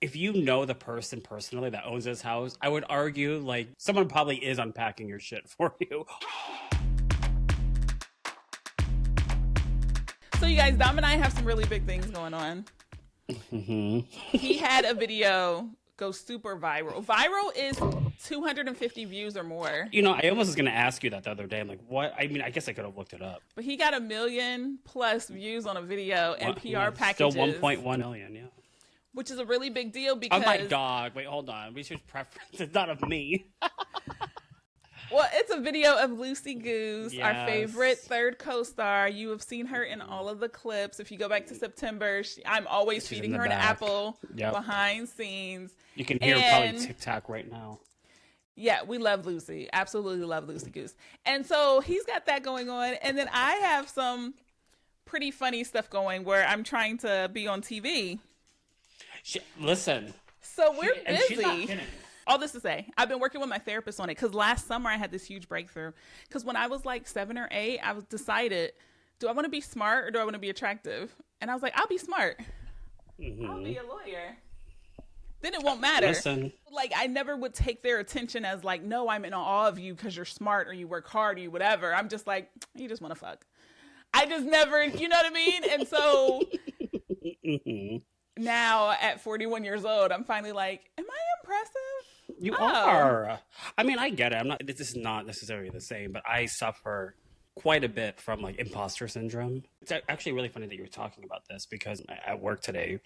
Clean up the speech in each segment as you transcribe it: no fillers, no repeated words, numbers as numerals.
if you know the person personally that owns this house, I would argue like someone probably is unpacking your shit for you. So you guys, Dom and I have some really big things going on. He had a video go super viral. Viral is 250 views or more. You know, I almost was going to ask you that the other day. I'm like, what? I mean, I guess I could have looked it up. But he got 1 million plus views on a video and PR packages. Still 1.1 million, yeah. Which is a really big deal because... Of my dog. Wait, hold on. We should preference. It's not of me. Well, it's a video of Lucy Goose, our favorite third co-star. You have seen her in all of the clips. If you go back to September, I'm always feeding her an apple behind scenes. You can hear probably TikTok right now. Yeah, we love Lucy. Absolutely love Lucy Goose. And so he's got that going on. And then I have some pretty funny stuff going where I'm trying to be on TV. Listen. So we're busy. And she's not kidding. All this to say, I've been working with my therapist on it because last summer I had this huge breakthrough. Because when I was like 7 or 8, I was decided, do I want to be smart or do I want to be attractive? And I was like, I'll be smart. I'll be a lawyer. Then it won't matter. Listen. Like, I never would take their attention as like, no, I'm in awe of you because you're smart or you work hard or you whatever. I'm just like, you just want to fuck. I just never, you know what I mean? And so now at 41 years old, I'm finally like, am I impressive? You are. I mean, I get it. This is not necessarily the same, but I suffer quite a bit from like imposter syndrome. It's actually really funny that you were talking about this because at work today,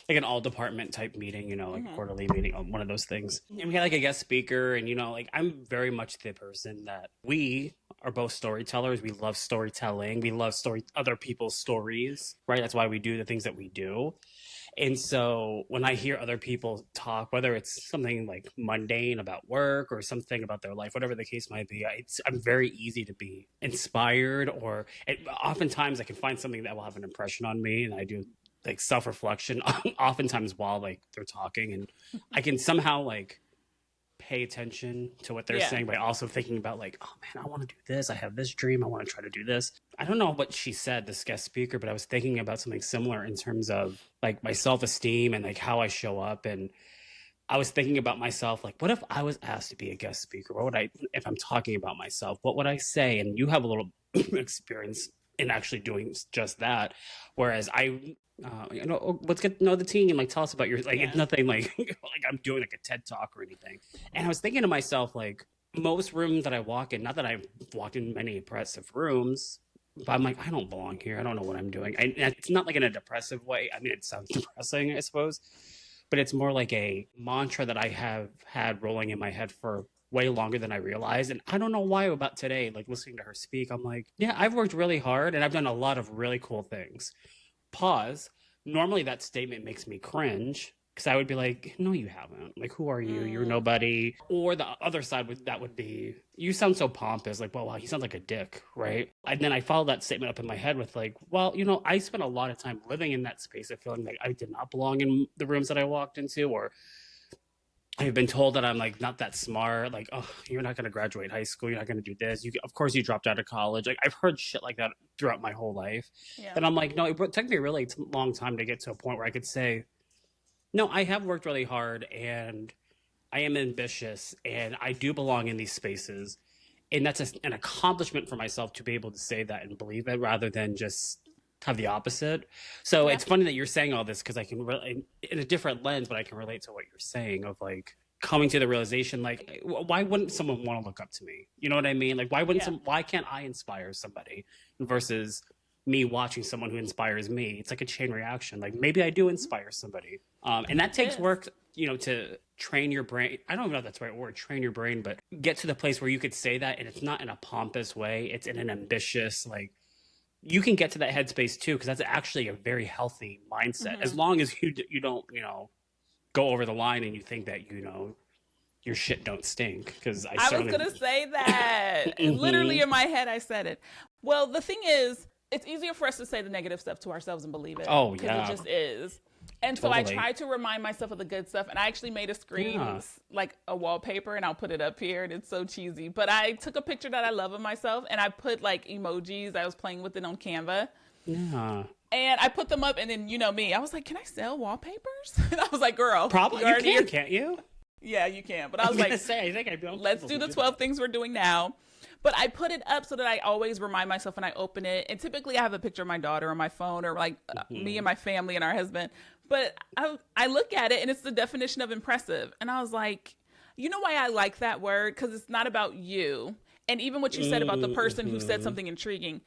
like an all department type meeting, you know, like quarterly meeting, one of those things. And we had like a guest speaker and, you know, like I'm very much the person that we are both storytellers. We love storytelling. We love other people's stories, right? That's why we do the things that we do. And so when I hear other people talk, whether it's something like mundane about work or something about their life, whatever the case might be, I'm very easy to be inspired oftentimes I can find something that will have an impression on me. And I do like self-reflection oftentimes while like they're talking and I can somehow like pay attention to what they're saying, but also thinking about like, oh man, I want to do this. I have this dream. I want to try to do this. I don't know what she said, this guest speaker, but I was thinking about something similar in terms of like my self-esteem and like how I show up. And I was thinking about myself, like, what if I was asked to be a guest speaker? If I'm talking about myself, what would I say? And you have a little experience in actually doing just that. Whereas let's get to know the team. Like, tell us about your, like, it's nothing like, like I'm doing like a TED talk or anything. And I was thinking to myself, like, most rooms that I walk in, not that I've walked in many impressive rooms, but I'm like, I don't belong here. I don't know what I'm doing. And it's not like in a depressive way. I mean, it sounds depressing, I suppose, but it's more like a mantra that I have had rolling in my head for way longer than I realized. And I don't know why about today, like listening to her speak, I'm like, yeah, I've worked really hard and I've done a lot of really cool things. Pause. Normally that statement makes me cringe because I would be like, no, you haven't. Like, who are you? You're nobody. Or the other side would be, you sound so pompous. Like, well, wow, he sounds like a dick, right? And then I follow that statement up in my head with like, well, you know, I spent a lot of time living in that space of feeling like I did not belong in the rooms that I walked into, or I've been told that I'm like not that smart. Like, oh, you're not going to graduate high school. You're not going to do this. Of course, you dropped out of college. Like, I've heard shit like that throughout my whole life. Yeah. And I'm like, no, it took me a really long time to get to a point where I could say, no, I have worked really hard and I am ambitious and I do belong in these spaces. And that's an accomplishment for myself to be able to say that and believe it rather than just have the opposite. So it's funny that you're saying all this because I can in a different lens, but I can relate to what you're saying of like coming to the realization, like, why wouldn't someone want to look up to me? You know what I mean? Like, why can't I inspire somebody versus me watching someone who inspires me? It's like a chain reaction. Like, maybe I do inspire somebody. And that takes work, you know, to train your brain. I don't even know if that's the right word, train your brain, but get to the place where you could say that and it's not in a pompous way. It's in an ambitious, like, you can get to that headspace too, because that's actually a very healthy mindset. As long as you don't, you know, go over the line and you think that, you know, your shit don't stink. Because I was going to say that. Literally in my head, I said it. Well, the thing is, it's easier for us to say the negative stuff to ourselves and believe it. Oh, yeah. Because it just is. And so I try to remind myself of the good stuff. And I actually made a screen, like a wallpaper, and I'll put it up here. And it's so cheesy. But I took a picture that I love of myself, and I put like emojis. I was playing with it on Canva. Yeah. And I put them up, and then you know me, I was like, "Can I sell wallpapers?" And I was like, "Girl, Probably you can, can't you? Yeah, you can." But I was like, I think I'd be "Let's do the 12 things we're doing now." But I put it up so that I always remind myself when I open it. And typically, I have a picture of my daughter on my phone, or like me and my family and our husband. But I look at it, and it's the definition of impressive. And I was like, you know why I like that word? Because it's not about you. And even what you said about the person who said something intriguing.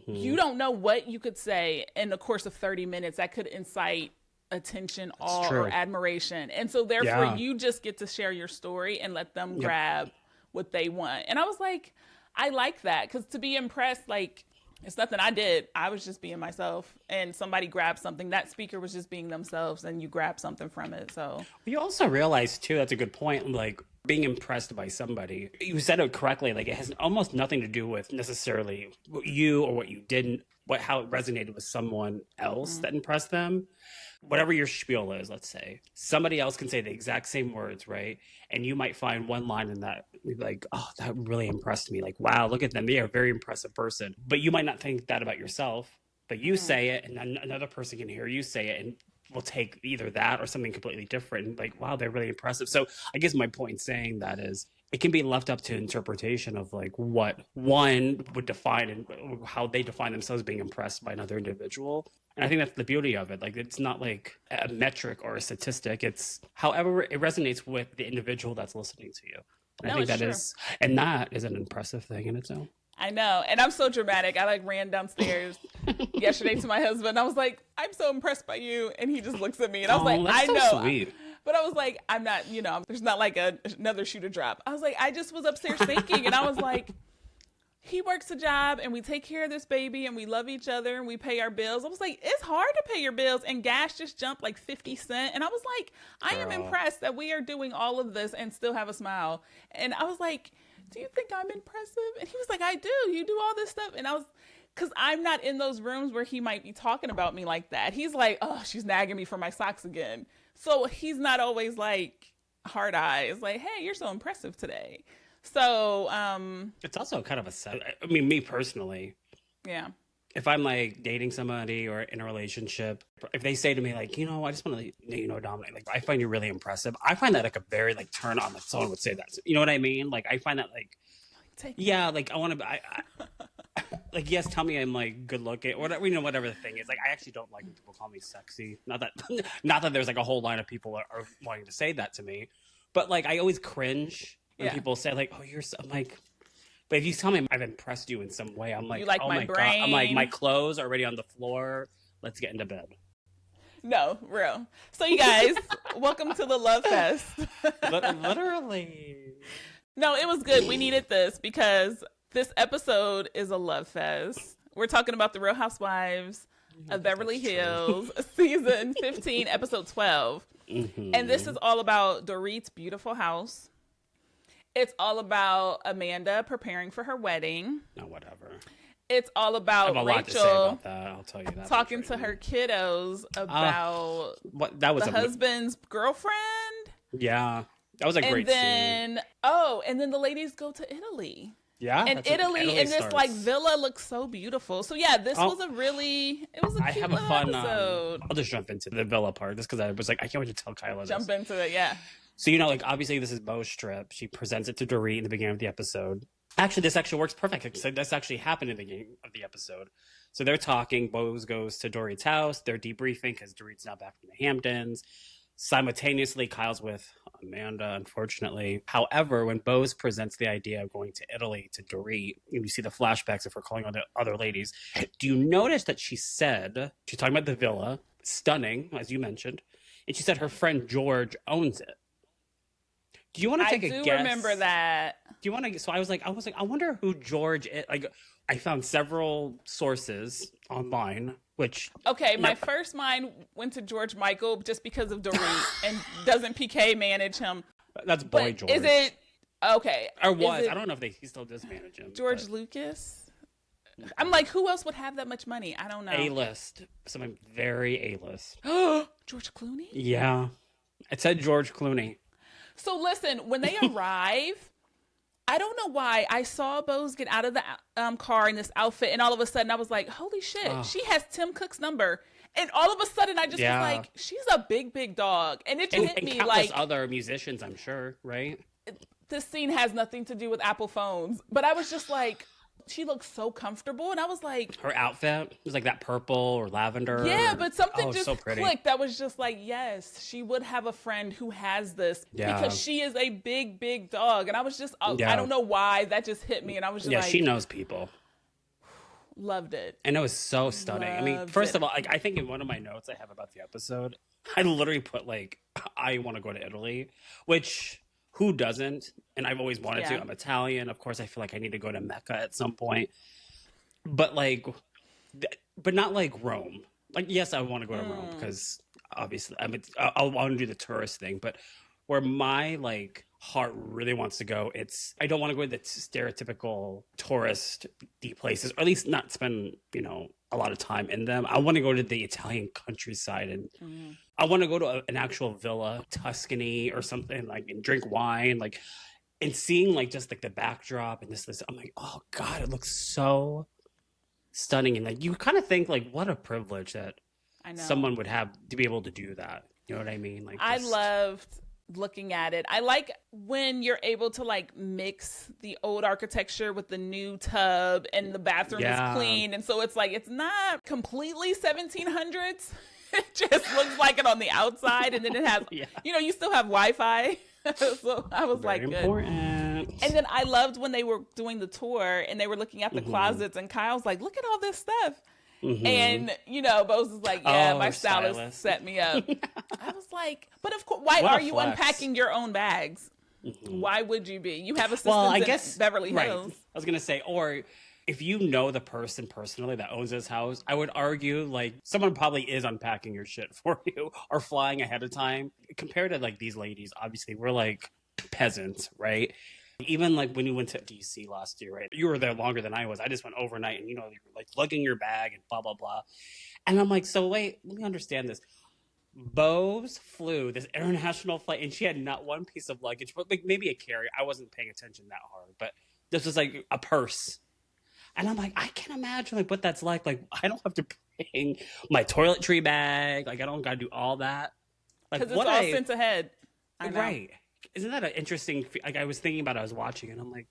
You don't know what you could say in the course of 30 minutes that could incite attention, awe, or admiration. And so therefore you just get to share your story and let them grab what they want. And I was like, I like that, because to be impressed, like, it's nothing I did. I was just being myself, and somebody grabbed something. That speaker was just being themselves, and you grab something from it. So you also realize too, that's a good point, like being impressed by somebody. You said it correctly, like it has almost nothing to do with necessarily what you or what you didn't, how it resonated with someone else that impressed them. Whatever your spiel is, let's say, somebody else can say the exact same words, right? And you might find one line in that, like, oh, that really impressed me. Like, wow, look at them. They are a very impressive person. But you might not think that about yourself. But you say it, and then another person can hear you say it, and will take either that or something completely different. And like, wow, they're really impressive. So I guess my point saying that is, it can be left up to interpretation of like what one would define and how they define themselves being impressed by another individual. And I think that's the beauty of it. Like, it's not like a metric or a statistic. It's however it resonates with the individual that's listening to you. And I think that is, and that is an impressive thing in its own. I know. And I'm so dramatic. I like ran downstairs yesterday to my husband. I was like, I'm so impressed by you. And he just looks at me, and I was like, I know. So sweet. But I was like, I'm not, there's not like another shoe to drop. I was like, I just was upstairs thinking, and I was like, he works a job, and we take care of this baby, and we love each other, and we pay our bills. I was like, it's hard to pay your bills, and gas just jumped like 50 cents. And I was like, I am impressed that we are doing all of this and still have a smile. And I was like, do you think I'm impressive? And he was like, I do. You do all this stuff. And I was, because I'm not in those rooms where he might be talking about me like that. He's like, oh, she's nagging me for my socks again. So he's not always like hard eyes, like, hey, you're so impressive today. So it's also kind of I mean, me personally, yeah, if I'm like dating somebody or in a relationship, if they say to me like, I just want to dominate, like, I find you really impressive, I find that like a very like turn on. Like, someone would say that, you know what I mean? Like, I find that like like I want to I like, yes, tell me I'm like good looking or whatever, whatever the thing is. Like, I actually don't like when people call me sexy. Not that there's like a whole line of people are wanting to say that to me, but like, I always cringe when people say like, oh, you're so, I'm like, but if you tell me I've impressed you in some way, I'm like, you like oh my brain. God. I'm like, my clothes are already on the floor. Let's get into bed. No, real. So you guys, welcome to the Love Fest. Literally. No, it was good. We needed this because this episode is a love fest. We're talking about the Real Housewives of Beverly Hills, season 15, episode 12. And this is all about Dorit's beautiful house. It's all about Amanda preparing for her wedding. No, whatever. It's all about I have a Rachel lot to say about that. I'll tell you that. talking to her kiddos about that was the husband's girlfriend. Yeah. That was a great scene. And then the ladies go to Italy. Yeah. And Italy and this like villa looks so beautiful. So yeah, this was a cute little episode. I'll just jump into the villa part just because I was like, I can't wait to tell Kyla this. Jump into it, yeah. So, like, obviously this is Beau's trip. She presents it to Dorit in the beginning of the episode. Actually, this actually works perfect. So this actually happened in the beginning of the episode. So they're talking. Beau goes to Dorit's house. They're debriefing because Dorit's now back from the Hamptons. Simultaneously, Kyle's with Amanda, unfortunately. However, when Beau presents the idea of going to Italy to Dorit, and you see the flashbacks of her calling on the other ladies, do you notice that she's talking about the villa, stunning, as you mentioned, and she said her friend George owns it. Do you want to take a guess? I do remember that. Do you want to? So I was like, I wonder who George is. Like, I found several sources online, which my first mind went to George Michael just because of Dorit and doesn't PK manage him. That's Boy George. Is it okay? Or was I don't know if he still does manage him. George Lucas. I'm like, who else would have that much money? I don't know. A-list, something very A-list. George Clooney. Yeah, it said George Clooney. So listen, when they arrive, I don't know why I saw Bose get out of the car in this outfit, and all of a sudden I was like, "Holy shit, she has Tim Cook's number!" And all of a sudden I just was like, "She's a big, big dog," and it just hit me countless like other musicians, I'm sure, right? this scene has nothing to do with Apple phones, but I was just like, she looks so comfortable, and I was like, her outfit was like that purple or lavender. Yeah, but something just so pretty. clicked. That was just like, yes, she would have a friend who has this because she is a big, big dog. And I was just, I don't know why that just hit me, and I was just like, she knows people. Loved it. And it was so stunning. I mean, first of all, like, I think in one of my notes I have about the episode, I literally put like, I want to go to Italy, which who doesn't? And I've always wanted to. I'm Italian. Of course, I feel like I need to go to Mecca at some point. But like, but not like Rome. Like, yes, I want to go to Rome because obviously I want to do the tourist thing. But where my like heart really wants to go, I don't want to go to the stereotypical tourist places, or at least not spend a lot of time in them. I want to go to the Italian countryside, and I want to go to an actual villa, Tuscany or something, like, and drink wine, like, and seeing like just like the backdrop and this. I'm like, oh God, it looks so stunning. And like, you kind of think like, what a privilege that someone would have to be able to do that. You know what I mean? Like, I loved looking at it. I like when you're able to like mix the old architecture with the new tub, and the bathroom is clean, and so it's like, it's not completely 1700s. It just looks like it on the outside, and then it has you still have Wi-Fi. So I was very like, good. Important. And then I loved when they were doing the tour and they were looking at the closets, and Kyle's like, look at all this stuff. And Bose is like, my stylist set me up. I was like, but of course, why are you unpacking your own bags? Why would you be? You have assistants in Beverly Hills. I was gonna say, or if you know the person personally that owns this house, I would argue like someone probably is unpacking your shit for you or flying ahead of time. Compared to like these ladies, obviously we're like peasants, right? Even like when you went to DC last year, right? You were there longer than I was. I just went overnight, and you were like lugging your bag and blah, blah, blah. And I'm like, so wait, let me understand this. Bose flew this international flight, and she had not one piece of luggage, but like maybe a carry. I wasn't paying attention that hard, but this was like a purse. And I'm like, I can't imagine like what that's like. Like, I don't have to bring my toiletry bag. Like, I don't got to do all that. Like, because it's all sent ahead. Right. Isn't that an interesting, like, I was thinking about it, I was watching, and I'm like,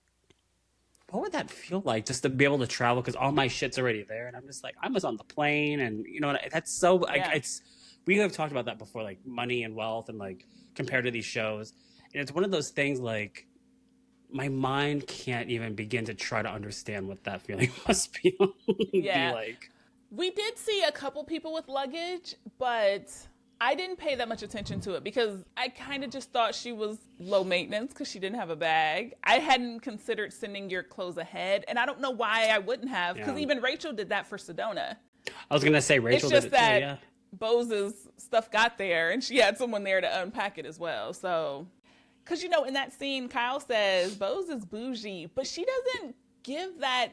what would that feel like just to be able to travel? Because all my shit's already there. And I'm just like, I was on the plane, and that's so, we have talked about that before, like money and wealth, and like compared to these shows. And it's one of those things like, my mind can't even begin to try to understand what that feeling must be. Be like. We did see a couple people with luggage, but I didn't pay that much attention to it because I kind of just thought she was low maintenance because she didn't have a bag. I hadn't considered sending your clothes ahead, and I don't know why I wouldn't have, because even Rachel did that for Sedona. I was going to say Rachel did it too, It's just that Bose's stuff got there, and she had someone there to unpack it as well. So, because, in that scene, Kyle says, Bose is bougie, but she doesn't give that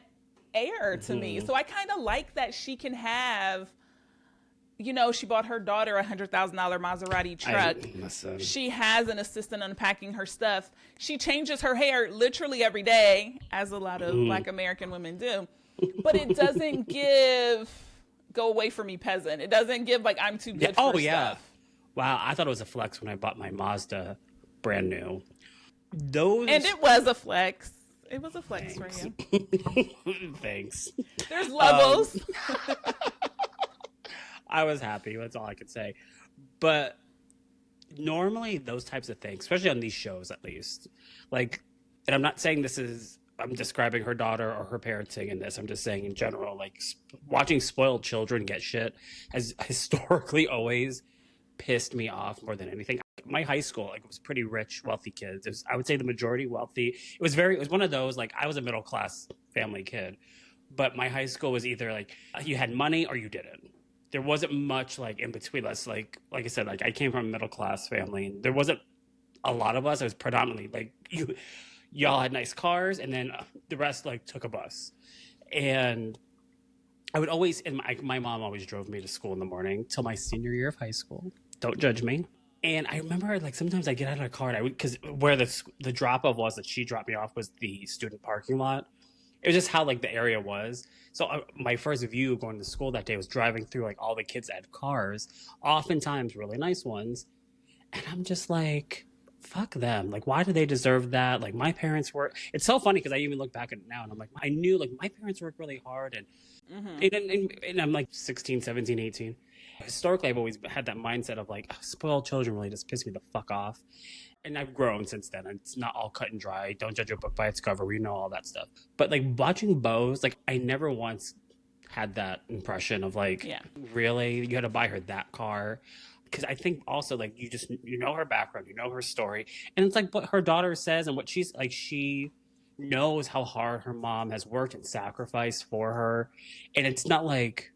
air to me. So I kind of like that she can have... she bought her daughter a $100,000 Maserati truck. She has an assistant unpacking her stuff. She changes her hair literally every day, as a lot of Black American women do. But it doesn't give go away from me peasant. It doesn't give like I'm too good for stuff. Wow, I thought it was a flex when I bought my Mazda brand new. And it was a flex. It was a flex for you. Thanks. There's levels. I was happy. That's all I could say. But normally those types of things, especially on these shows at least, like, and I'm not saying I'm describing her daughter or her parenting in this. I'm just saying in general, like watching spoiled children get shit has historically always pissed me off more than anything. My high school, like, it was pretty rich, wealthy kids. I would say the majority wealthy. It was one of those, like, I was a middle class family kid, but my high school was either like you had money or you didn't. There wasn't much like in between us. Like I said, like I came from a middle class family, and there wasn't a lot of us. It was predominantly like y'all had nice cars, and then the rest like took a bus. And I would always, and my mom always drove me to school in the morning till my senior year of high school. Don't judge me. And I remember, like, sometimes I get out of the car and I would, because where the drop off was that she dropped me off was the student parking lot. It was just how like the area was. So my first view going to school that day was driving through like all the kids that had cars, oftentimes really nice ones, and I'm just like, fuck them. Like, why do they deserve that? Like, my parents were. It's so funny because I even look back at it now and I'm like, I knew like my parents worked really hard, and and I'm like 16, 17, 18. Historically, I've always had that mindset of like, spoiled children really just piss me the fuck off. And I've grown since then. It's not all cut and dry. Don't judge a book by its cover. We know all that stuff. But like watching Bose, like I never once had that impression of like, really, you had to buy her that car. Because I think also like you know her background, you know her story, and it's like what her daughter says and what she's like. She knows how hard her mom has worked and sacrificed for her, and it's not like,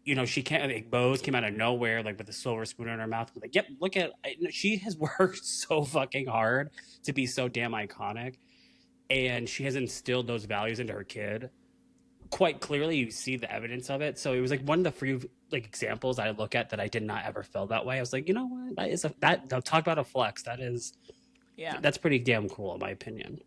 you know, she can't, like, Bose came out of nowhere, like, with a silver spoon in her mouth. Like, yep, look at, she has worked so fucking hard to be so damn iconic. And she has instilled those values into her kid. Quite clearly, you see the evidence of it. So it was, like, one of the few, like, examples I look at that I did not ever feel that way. I was like, you know what? Talk about a flex. That's pretty damn cool, in my opinion.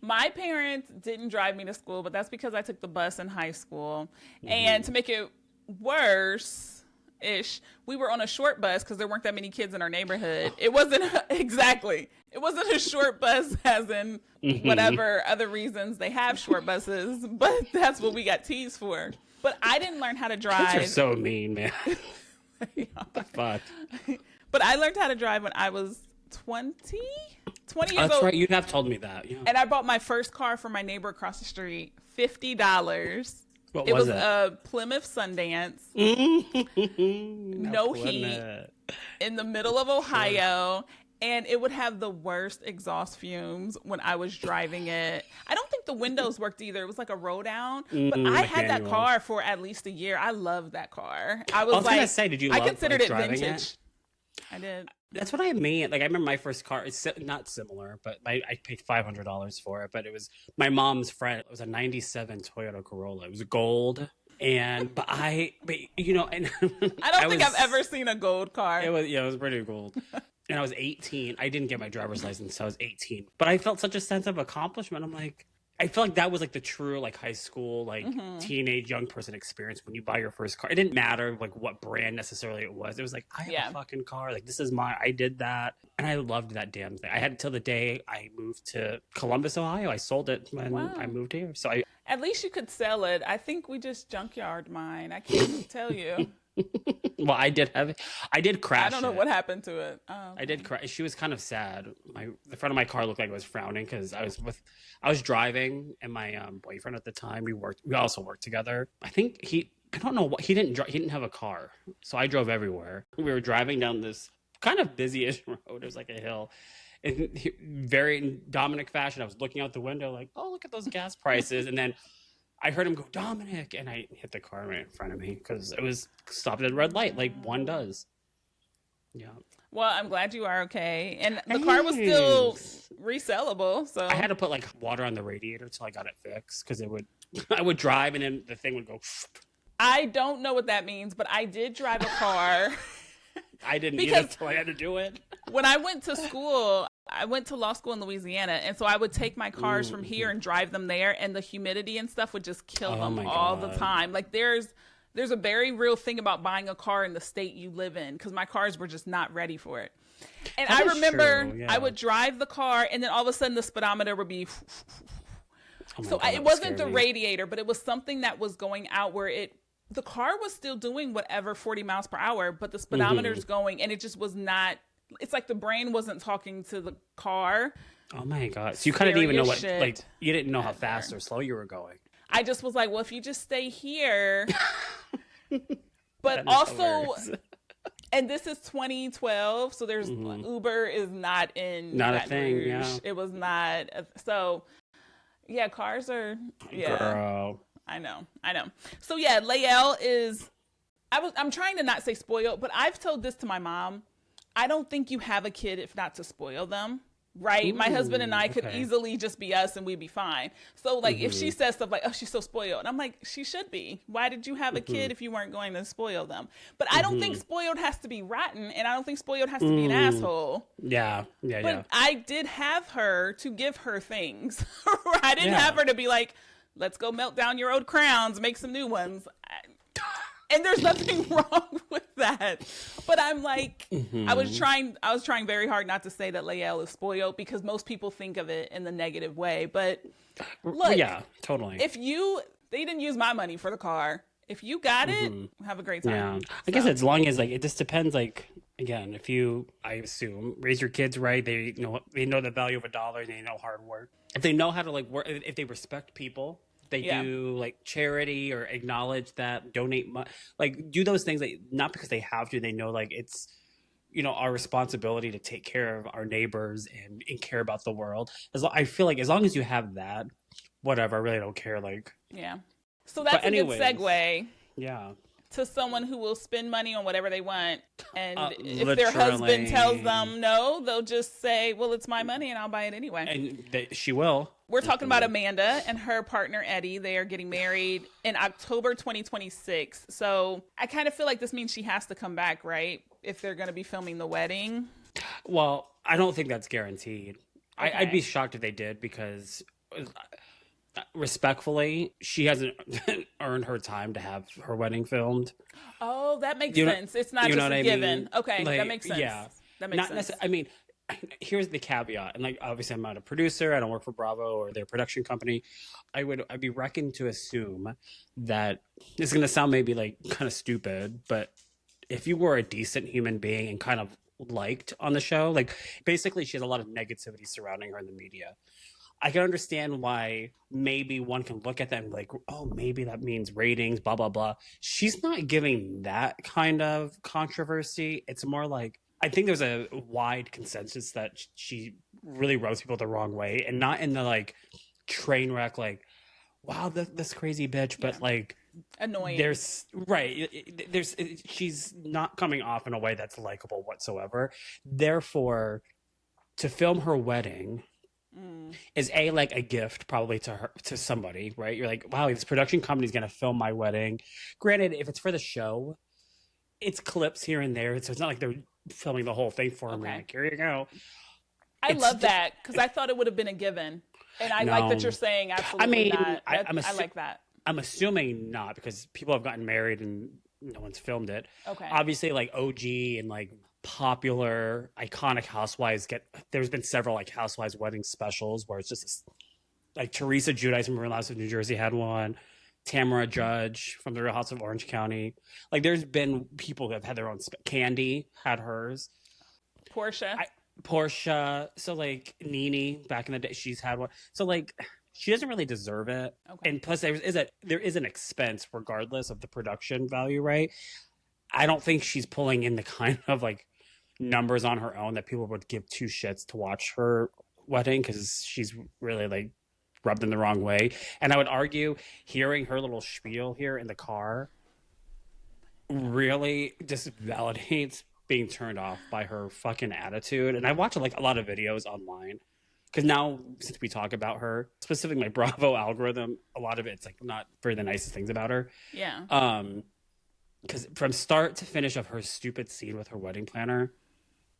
My parents didn't drive me to school, but that's because I took the bus in high school. And to make it worse-ish, we were on a short bus because there weren't that many kids in our neighborhood. It wasn't, exactly. It wasn't a short bus as in whatever other reasons they have short buses, but that's what we got teased for. But I didn't learn how to drive. Kids are so mean, man. What the fuck? But I learned how to drive when I was 20 years old. That's right. You have told me that. Yeah. And I bought my first car from my neighbor across the street, $50. What it was it? a Plymouth Sundance. No heat. In the middle of Ohio. Sure. And it would have the worst exhaust fumes when I was driving it. I don't think the windows worked either. It was like a roll down. But I had that car for at least a year. I loved that car. I was like, gonna say, did you love, considered like, it driving vintage. it? I did. That's what I mean. Like, I remember my first car. It's not similar, but I paid $500 for it. But it was my mom's friend. It was a '97 Toyota Corolla. It was gold, but you know, and I don't think I've ever seen a gold car. It was pretty gold. And I was 18. I didn't get my driver's license until I was 18. But I felt such a sense of accomplishment. I'm like, I feel like that was like the true like high school, like teenage young person experience when you buy your first car. It didn't matter like what brand necessarily it was. It was like, I have a fucking car. Like, this is I did that. And I loved that damn thing. I had it till the day I moved to Columbus, Ohio. I sold it when I moved here. So at least you could sell it. I think we just junkyard mine. I can't tell you. Well, I did crash. I don't know what happened to it. Oh, okay. I did crash. She was kind of sad. The front of my car looked like it was frowning because I was driving, and my boyfriend at the time, we also worked together. I think I don't know what, he didn't have a car, so I drove everywhere. We were driving down this kind of busy-ish road. It was like a hill. In very Dominic fashion, I was looking out the window like, oh, look at those gas prices. And then I heard him go, Dominic, and I hit the car right in front of me because it was stopped at a red light like one does. Yeah. Well, I'm glad you are okay. And the car was still resellable, so I had to put like water on the radiator till I got it fixed because I would drive and then the thing would go. I don't know what that means, but I did drive a car. I didn't either until I had to do it. When I went to school, I went to law school in Louisiana, and so I would take my cars from here and drive them there, and the humidity and stuff would just kill them all the time. Like, there's a very real thing about buying a car in the state you live in, because my cars were just not ready for it. And I remember I would drive the car, and then all of a sudden the speedometer would be... it wasn't the radiator, but it was something that was going out where the car was still doing whatever 40 miles per hour, but the speedometer's going, and it just was not... It's like the brain wasn't talking to the car. Oh my God. So you kind of didn't even know what, like, you didn't know how fast or slow you were going. I just was like, well, if you just stay here. But also, and this is 2012, so there's Uber is not in not a thing. Rouge. Yeah. It was not. So yeah, cars are. Yeah. Girl. I know. So yeah, Lael is. I'm trying to not say spoiled, but I've told this to my mom. I don't think you have a kid if not to spoil them, right? My husband and I could okay. easily just be us and we'd be fine. So like if she says stuff like, oh, she's so spoiled, I'm like, she should be. Why did you have a kid if you weren't going to spoil them? But I don't think spoiled has to be rotten, and I don't think spoiled has to be an asshole. Yeah. But I did have her to give her things. I didn't have her to be like, let's go melt down your old crowns, make some new ones. And there's nothing wrong with that. But I'm like, I was trying very hard not to say that Lael is spoiled, because most people think of it in the negative way. But look, yeah, totally. They didn't use my money for the car. If you got it, have a great time. Yeah. I guess as long as like, it just depends. Like, again, if you, I assume, raise your kids right, they know the value of $1, they know hard work. If they know how to like work, if they respect people, they do like charity or acknowledge that, donate money, like do those things, that not because they have to, they know like it's, our responsibility to take care of our neighbors and care about the world. I feel like as long as you have that, whatever, I really don't care. Like, yeah. So that's a good segue. Yeah. To someone who will spend money on whatever they want. And if their husband tells them no, they'll just say, well, it's my money and I'll buy it anyway. And she will. We're talking about Amanda and her partner, Eddie. They are getting married in October 2026. So I kind of feel like this means she has to come back, right? If they're going to be filming the wedding. Well, I don't think that's guaranteed. Okay. I'd be shocked if they did, because respectfully, she hasn't earned her time to have her wedding filmed. Oh, that makes sense. It's not just a given. Mean? Okay, like, that makes sense. Yeah, that makes sense. I mean, here's the caveat, and like obviously I'm not a producer. I don't work for Bravo or their production company. I'd be reckoned to assume that this is going to sound maybe like kind of stupid, but if you were a decent human being and kind of liked on the show, like basically she has a lot of negativity surrounding her in the media. I can understand why maybe one can look at that and be like, oh, maybe that means ratings, blah, blah, blah. She's not giving that kind of controversy. It's more like, I think there's a wide consensus that she really rubs people the wrong way, and not in the like train wreck, like, wow, this crazy bitch, but like annoying. She's not coming off in a way that's likable whatsoever. Therefore, to film her wedding is like a gift probably to her, to somebody, right? You're like, wow, this production company's going to film my wedding. Granted, if it's for the show, it's clips here and there. So it's not like they're filming the whole thing for me. Like, here you go. I love that, because I thought it would have been a given. And I like that you're saying absolutely not. I like that. I'm assuming not, because people have gotten married and no one's filmed it. Okay. Obviously, like OG and like popular iconic housewives there's been several like housewives wedding specials where it's just this, like Teresa Giudice from Real Housewives of New Jersey had one, Tamara Judge from the Real House of Orange County. Like there's been people that have had their own Candy had hers, Portia, so like Nene back in the day, she's had one. So like she doesn't really deserve it. Okay. And plus there is an expense regardless of the production value, right? I don't think she's pulling in the kind of like numbers on her own that people would give two shits to watch her wedding, because she's really like rubbed in the wrong way. And I would argue hearing her little spiel here in the car really just validates being turned off by her fucking attitude. And I watch like a lot of videos online, because now since we talk about her, specifically my Bravo algorithm, a lot of it's like not very the nicest things about her. Yeah. Because from start to finish of her stupid scene with her wedding planner,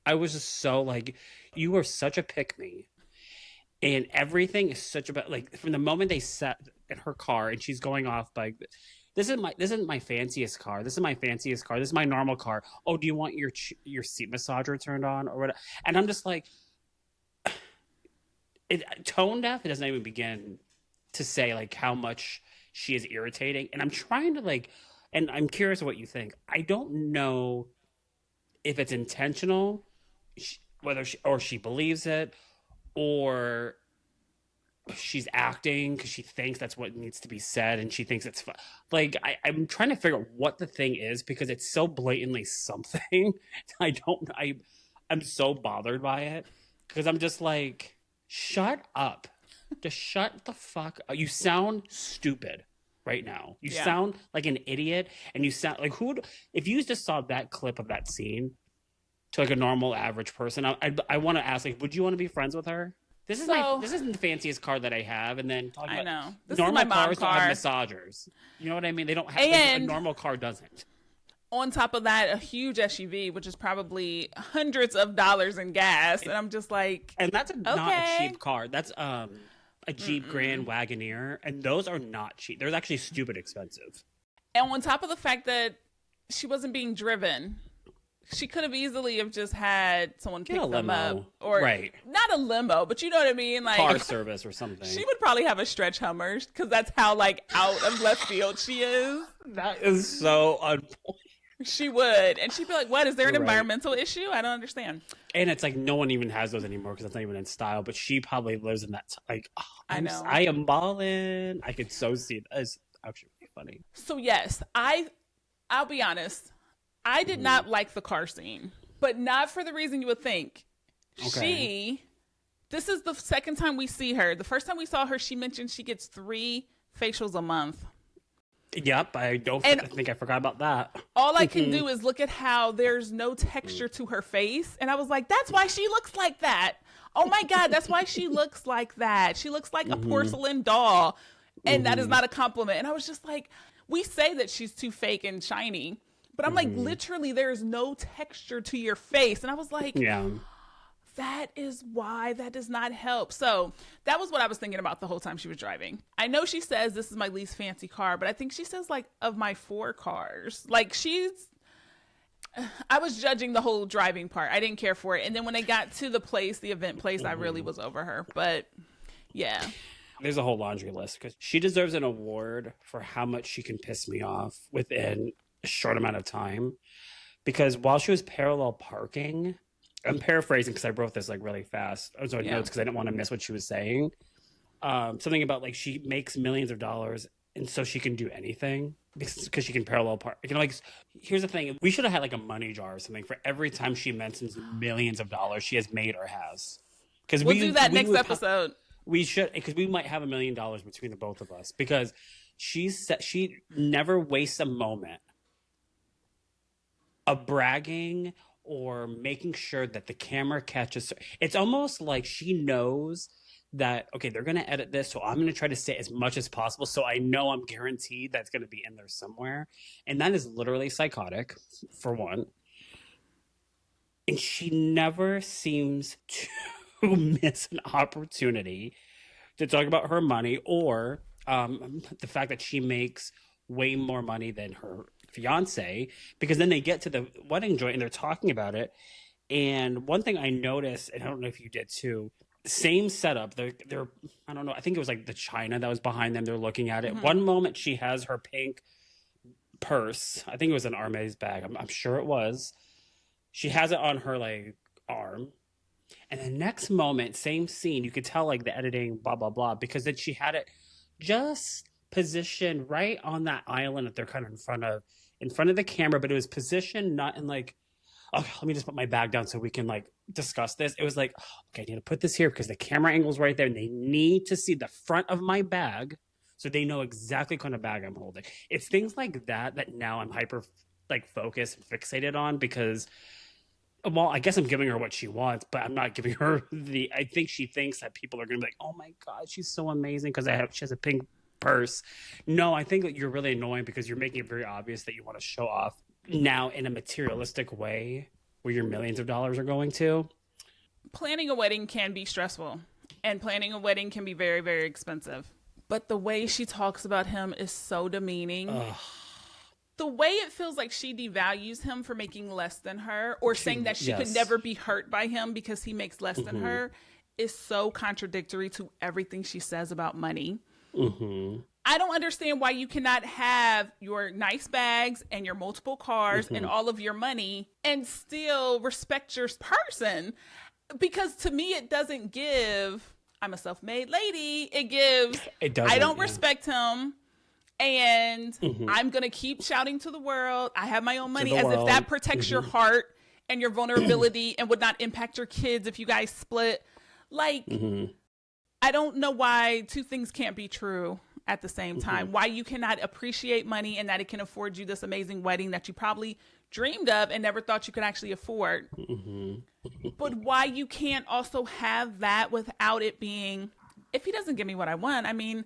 I was just so like, you are such a pick-me. And everything is such about, like, from the moment they sat in her car and she's going off like, this isn't my fanciest car. This is my fanciest car. This is my normal car. Oh, do you want your seat massager turned on or what? And I'm just like, tone deaf. It doesn't even begin to say like how much she is irritating. And I'm trying to like, and I'm curious what you think. I don't know if it's intentional, whether she believes it, or she's acting because she thinks that's what needs to be said, and she thinks it's fun. Like I'm trying to figure out what the thing is, because it's so blatantly something. I'm so bothered by it, because I'm just like, shut up, just shut the fuck up. You sound stupid right now. You sound like an idiot, and you sound like if you just saw that clip of that scene, to like a normal average person. I want to ask, like, would you want to be friends with her? This isn't the fanciest car that I have, and then talking I about know. This normal is my mom's cars don't car. have massagers. You know what I mean? They don't have And a normal car doesn't. on top of that, a huge SUV, which is probably hundreds of dollars in gas, and I'm just like, and that's not a okay. cheap car. That's a Jeep Grand Wagoneer, and those are not cheap. They're actually stupid expensive. And on top of the fact that she wasn't being driven, she could have easily have just had someone pick them up, or not a limo, but you know what I mean, like car service or something. She would probably have a stretch Hummer because that's how like out of left field she is. That is so unpoint. She would, and she'd be like, "What is there an environmental issue? I don't understand." And it's like no one even has those anymore because it's not even in style. But she probably lives in that. Like, oh, I know. I am balling. I could so see that. It's actually really funny. So yes, I'll be honest. I did not like the car scene, but not for the reason you would think. Okay. This is the second time we see her. The first time we saw her, she mentioned she gets 3 facials a month. Yep, I think I forgot about that. All I can do is look at how there's no texture to her face. And I was like, that's why she looks like that. Oh my God, that's why she looks like that. She looks like a porcelain doll. And that is not a compliment. And I was just like, we say that she's too fake and shiny. But I'm like, literally, there is no texture to your face. And I was like, that is why that does not help. So that was what I was thinking about the whole time she was driving. I know she says this is my least fancy car, but I think she says like of my 4 cars. Like I was judging the whole driving part. I didn't care for it. And then when they got to the event place, I really was over her. But yeah. There's a whole laundry list because she deserves an award for how much she can piss me off within a short amount of time. Because while she was parallel parking, I'm paraphrasing because I wrote this like really fast. I was on notes because I didn't want to miss what she was saying. Something about like she makes millions of dollars and so she can do anything because she can parallel park. You know, like here's the thing: we should have had like a money jar or something for every time she mentions millions of dollars she has made or has. Because we'll do that next episode. We should, because we might have $1 million between the both of us. Because she never wastes a moment of bragging or making sure that the camera catches her. It's almost like she knows that, okay, they're going to edit this, so I'm going to try to say as much as possible so I know I'm guaranteed that's going to be in there somewhere. And that is literally psychotic, for one. And she never seems to miss an opportunity to talk about her money or the fact that she makes way more money than her fiance, because then they get to the wedding joint and they're talking about it. And one thing I noticed, and I don't know if you did too, same setup. They're I don't know, I think it was like the China that was behind them. They're looking at it. One moment she has her pink purse. I think it was an Hermes bag. I'm sure it was. She has it on her like arm. And the next moment, same scene, you could tell like the editing, blah, blah, blah, because then she had it just positioned right on that island that they're kind of in front of the camera, but it was positioned not in like, okay, let me just put my bag down so we can like discuss this. It was like, okay, I need to put this here because the camera angle's right there and they need to see the front of my bag so they know exactly what kind of bag I'm holding. It's things like that that now I'm hyper like focused and fixated on because, well, I guess I'm giving her what she wants, but I'm not giving her I think she thinks that people are going to be like, oh my God, she's so amazing because she has a pink purse. No, I think that you're really annoying because you're making it very obvious that you want to show off now in a materialistic way where your millions of dollars are going to. Planning a wedding can be stressful and planning a wedding can be very, very expensive. But the way she talks about him is so demeaning. Ugh. The way it feels like she devalues him for making less than her or saying that she could never be hurt by him because he makes less than her is so contradictory to everything she says about money. I don't understand why you cannot have your nice bags and your multiple cars and all of your money and still respect your person. Because to me, it doesn't give, I'm a self-made lady. It gives, I don't respect him. And I'm going to keep shouting to the world. I have my own money, as if that protects your heart and your vulnerability and would not impact your kids if you guys split. Like, I don't know why two things can't be true at the same time. Why you cannot appreciate money and that it can afford you this amazing wedding that you probably dreamed of and never thought you could actually afford. Hmm. But why you can't also have that without it being, if he doesn't give me what I want, I mean,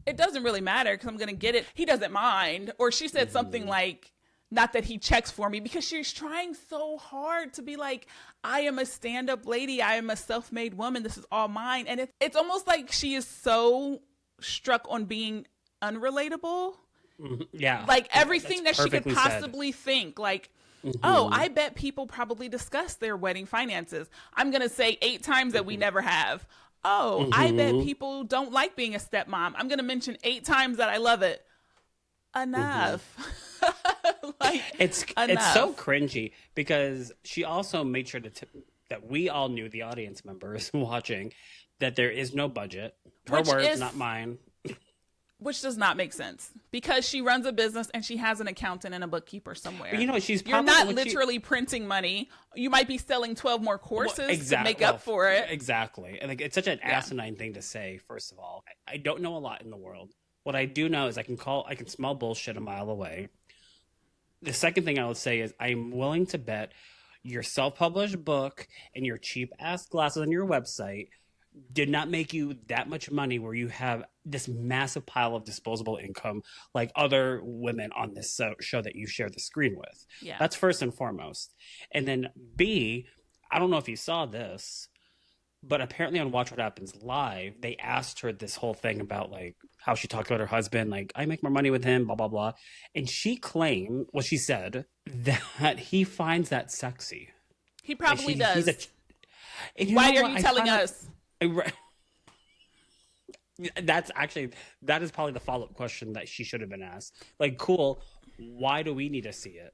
it doesn't really matter because I'm going to get it. He doesn't mind. Or she said something like, not that he checks for me, because she's trying so hard to be like, I am a stand-up lady. I am a self-made woman. This is all mine. And it's almost like she is so struck on being unrelatable. Yeah. Like everything that she could perfectly possibly think. Like, oh, I bet people probably discuss their wedding finances. I'm going to say 8 times that we never have. Oh, I bet people don't like being a stepmom. I'm going to mention 8 times that I love it. Enough. Like, It's enough. so cringy because she also made sure that we all knew, the audience members watching, that there is no budget. Her Which words, is- not mine. Which does not make sense because she runs a business and she has an accountant and a bookkeeper somewhere. But you know, she's You're probably not what literally printing money. You might be selling 12 more courses to make up for it. Exactly. And like, it's such an asinine thing to say, first of all. I don't know a lot in the world. What I do know is I can smell bullshit a mile away. The second thing I would say is I'm willing to bet your self-published book and your cheap-ass glasses on your website did not make you that much money where you have this massive pile of disposable income like other women on this show that you share the screen with. Yeah. That's first and foremost. And then B, I don't know if you saw this, but apparently on Watch What Happens Live, they asked her this whole thing about like how she talked about her husband, like I make more money with him, blah, blah, blah. And she claimed, well, she said that he finds that sexy. He probably does. Why are you telling us? That is probably the follow-up question that she should have been asked. Like, cool, why do we need to see it?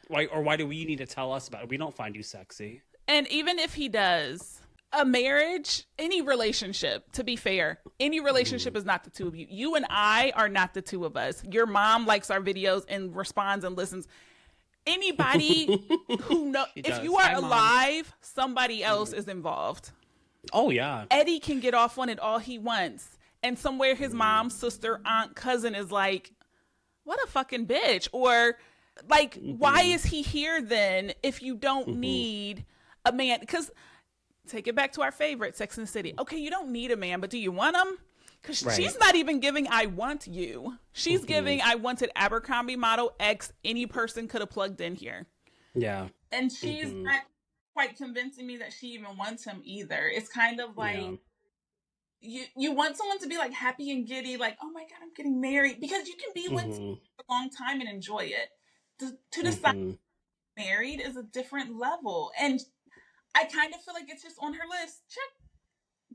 Why do we need to tell us about it? We don't find you sexy. And even if he does, a marriage, any relationship, to be fair, any relationship is not the two of you. You and I are not the two of us. Your mom likes our videos and responds and listens. Anybody who knows, if you are alive, somebody else is involved. Oh, yeah. Eddie can get off on it all he wants. And somewhere his mom, sister, aunt, cousin is like, what a fucking bitch. Or like, why is he here then if you don't need a man? Because take it back to our favorite, Sex and the City. Okay, you don't need a man, but do you want him? Because she's not even giving I want you. She's giving I wanted Abercrombie model X. Any person could have plugged in here. Yeah. And she's not quite convincing me that she even wants him either. It's kind of like you want someone to be like happy and giddy, like, oh my God, I'm getting married. Because you can be with someone for a long time and enjoy it. To decide married is a different level. And I kind of feel like it's just on her list. Check.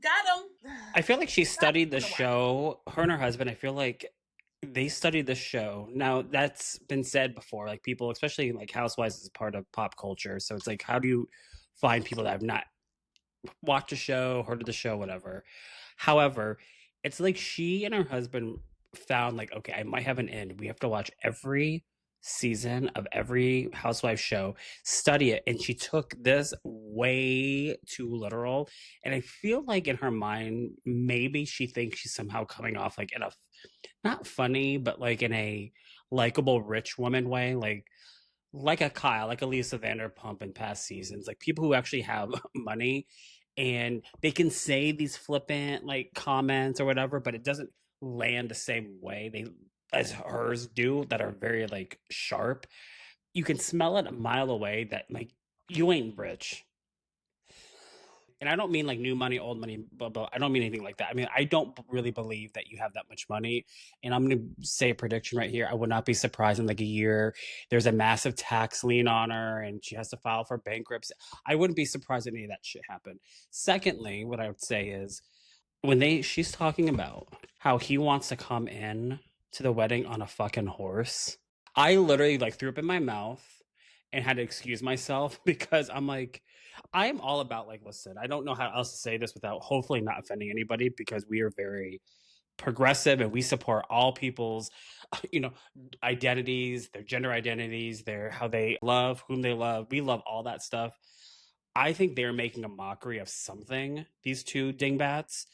Got him. I feel like she studied the show. Her and her husband, I feel like they studied the show. Now, that's been said before. Like, people, especially like Housewives, is part of pop culture. So it's like, how do you find people that have not watched the show, heard of the show, whatever? However, it's like she and her husband found like, okay, I might have an end. We have to watch every season of every housewife show, study it, and she took this way too literal. And I feel like in her mind, maybe she thinks she's somehow coming off like in a not funny, but like in a likable rich woman way, like a Kyle, like a Lisa Vanderpump in past seasons, like people who actually have money and they can say these flippant like comments or whatever, but it doesn't land the same way they as hers do, that are very like sharp. You can smell it a mile away that like you ain't rich. And I don't mean like new money, old money, blah, blah. I don't mean anything like that. I mean, I don't really believe that you have that much money. And I'm going to say a prediction right here. I would not be surprised in like a year, there's a massive tax lien on her and she has to file for bankruptcy. I wouldn't be surprised if any of that shit happened. Secondly, what I would say is she's talking about how he wants to come in to the wedding on a fucking horse, I literally like threw up in my mouth and had to excuse myself because I'm like, I am all about like, listen, I don't know how else to say this without hopefully not offending anybody, because we are very progressive and we support all people's, identities, their gender identities, their how they love, whom they love. We love all that stuff. I think they're making a mockery of something, these two dingbats.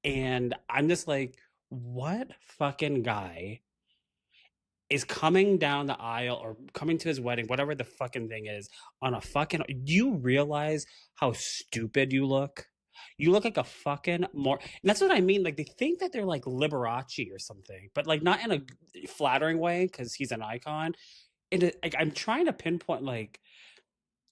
And I'm just like, what fucking guy is coming down the aisle or coming to his wedding, whatever the fucking thing is, on a fucking. Do you realize how stupid you look? You look like a fucking more. And that's what I mean. Like, they think that they're like Liberace or something, but like not in a flattering way because he's an icon. And like, I'm trying to pinpoint, like,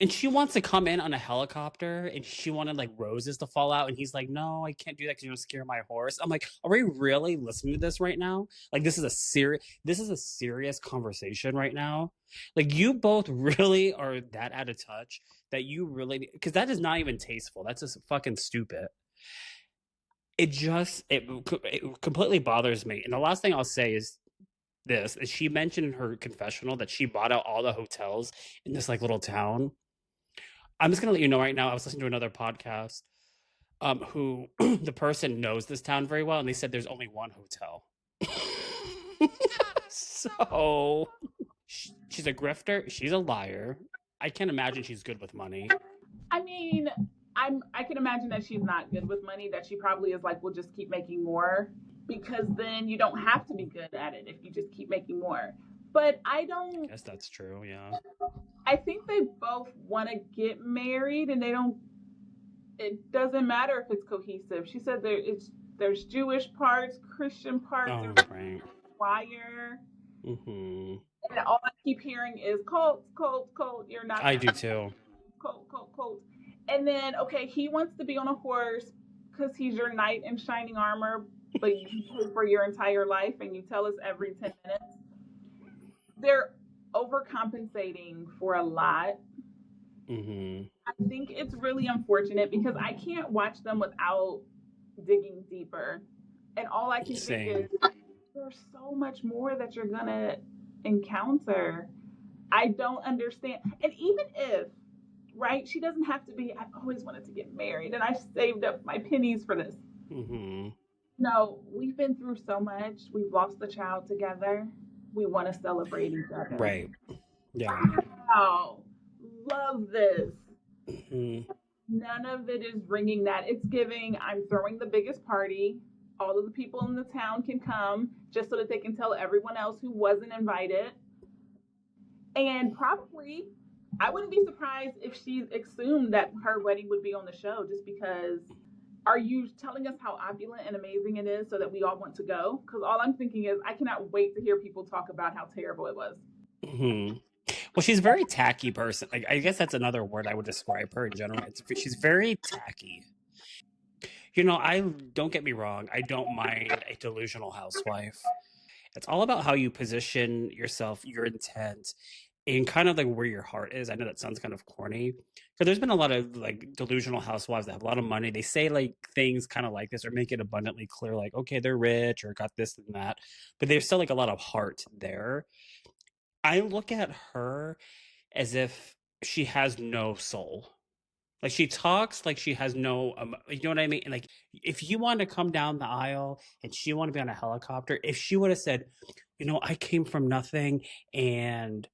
and she wants to come in on a helicopter and she wanted like roses to fall out. And he's like, no, I can't do that because you're gonna scare my horse. I'm like, are we really listening to this right now? Like, this is a serious conversation right now. Like, you both really are that out of touch that you really, because that is not even tasteful. That's just fucking stupid. It completely bothers me. And the last thing I'll say is this, is she mentioned in her confessional that she bought out all the hotels in this like little town. I'm just gonna let you know right now. I was listening to another podcast, who the person knows this town very well, and they said there's only one hotel. So she's a grifter. She's a liar. I can't imagine she's good with money. I mean, I can imagine that she's not good with money, that she probably is like, we'll just keep making more, because then you don't have to be good at it if you just keep making more. But I I don't, guess that's true. Yeah. I think they both want to get married, and they don't, it doesn't matter if it's cohesive. She said there's Jewish parts, Christian parts, Oh, right. choir, Mm-hmm. and all I keep hearing is cult, cult, cult. You're not I do too. cult, cult, cult. And then, okay, he wants to be on a horse because he's your knight in shining armor, but you pay for your entire life and you tell us every 10 minutes. They're overcompensating for a lot. Mm-hmm. I think it's really unfortunate because I can't watch them without digging deeper. And all I can think Same. is there's so much more that you're going to encounter. I don't understand. And even if, right, she doesn't have to be, I've always wanted to get married and I saved up my pennies for this. Mm-hmm. No, we've been through so much. We've lost the child together. We want to celebrate each other. Right. Yeah. Wow. Love this. Mm-hmm. None of it is ringing that. It's giving, I'm throwing the biggest party. All of the people in the town can come just so that they can tell everyone else who wasn't invited. And probably, I wouldn't be surprised if she assumed that her wedding would be on the show just because. Are you telling us how opulent and amazing it is so that we all want to go? Because all I'm thinking is, I cannot wait to hear people talk about how terrible it was. Mm-hmm. Well, she's a very tacky person. Like, I guess that's another word I would describe her in general. She's very tacky. You know, I don't get me wrong. I don't mind a delusional housewife. It's all about how you position yourself, your intent, and kind of like where your heart is. I know that sounds kind of corny, but there's been a lot of like delusional housewives that have a lot of money. They say like things kind of like this or make it abundantly clear, like, okay, they're rich or got this and that, but there's still like a lot of heart there. I look at her as if she has no soul. Like, she talks like she has no, you know what I mean? And like, if you want to come down the aisle and she want to be on a helicopter, if she would have said, you know, I came from nothing and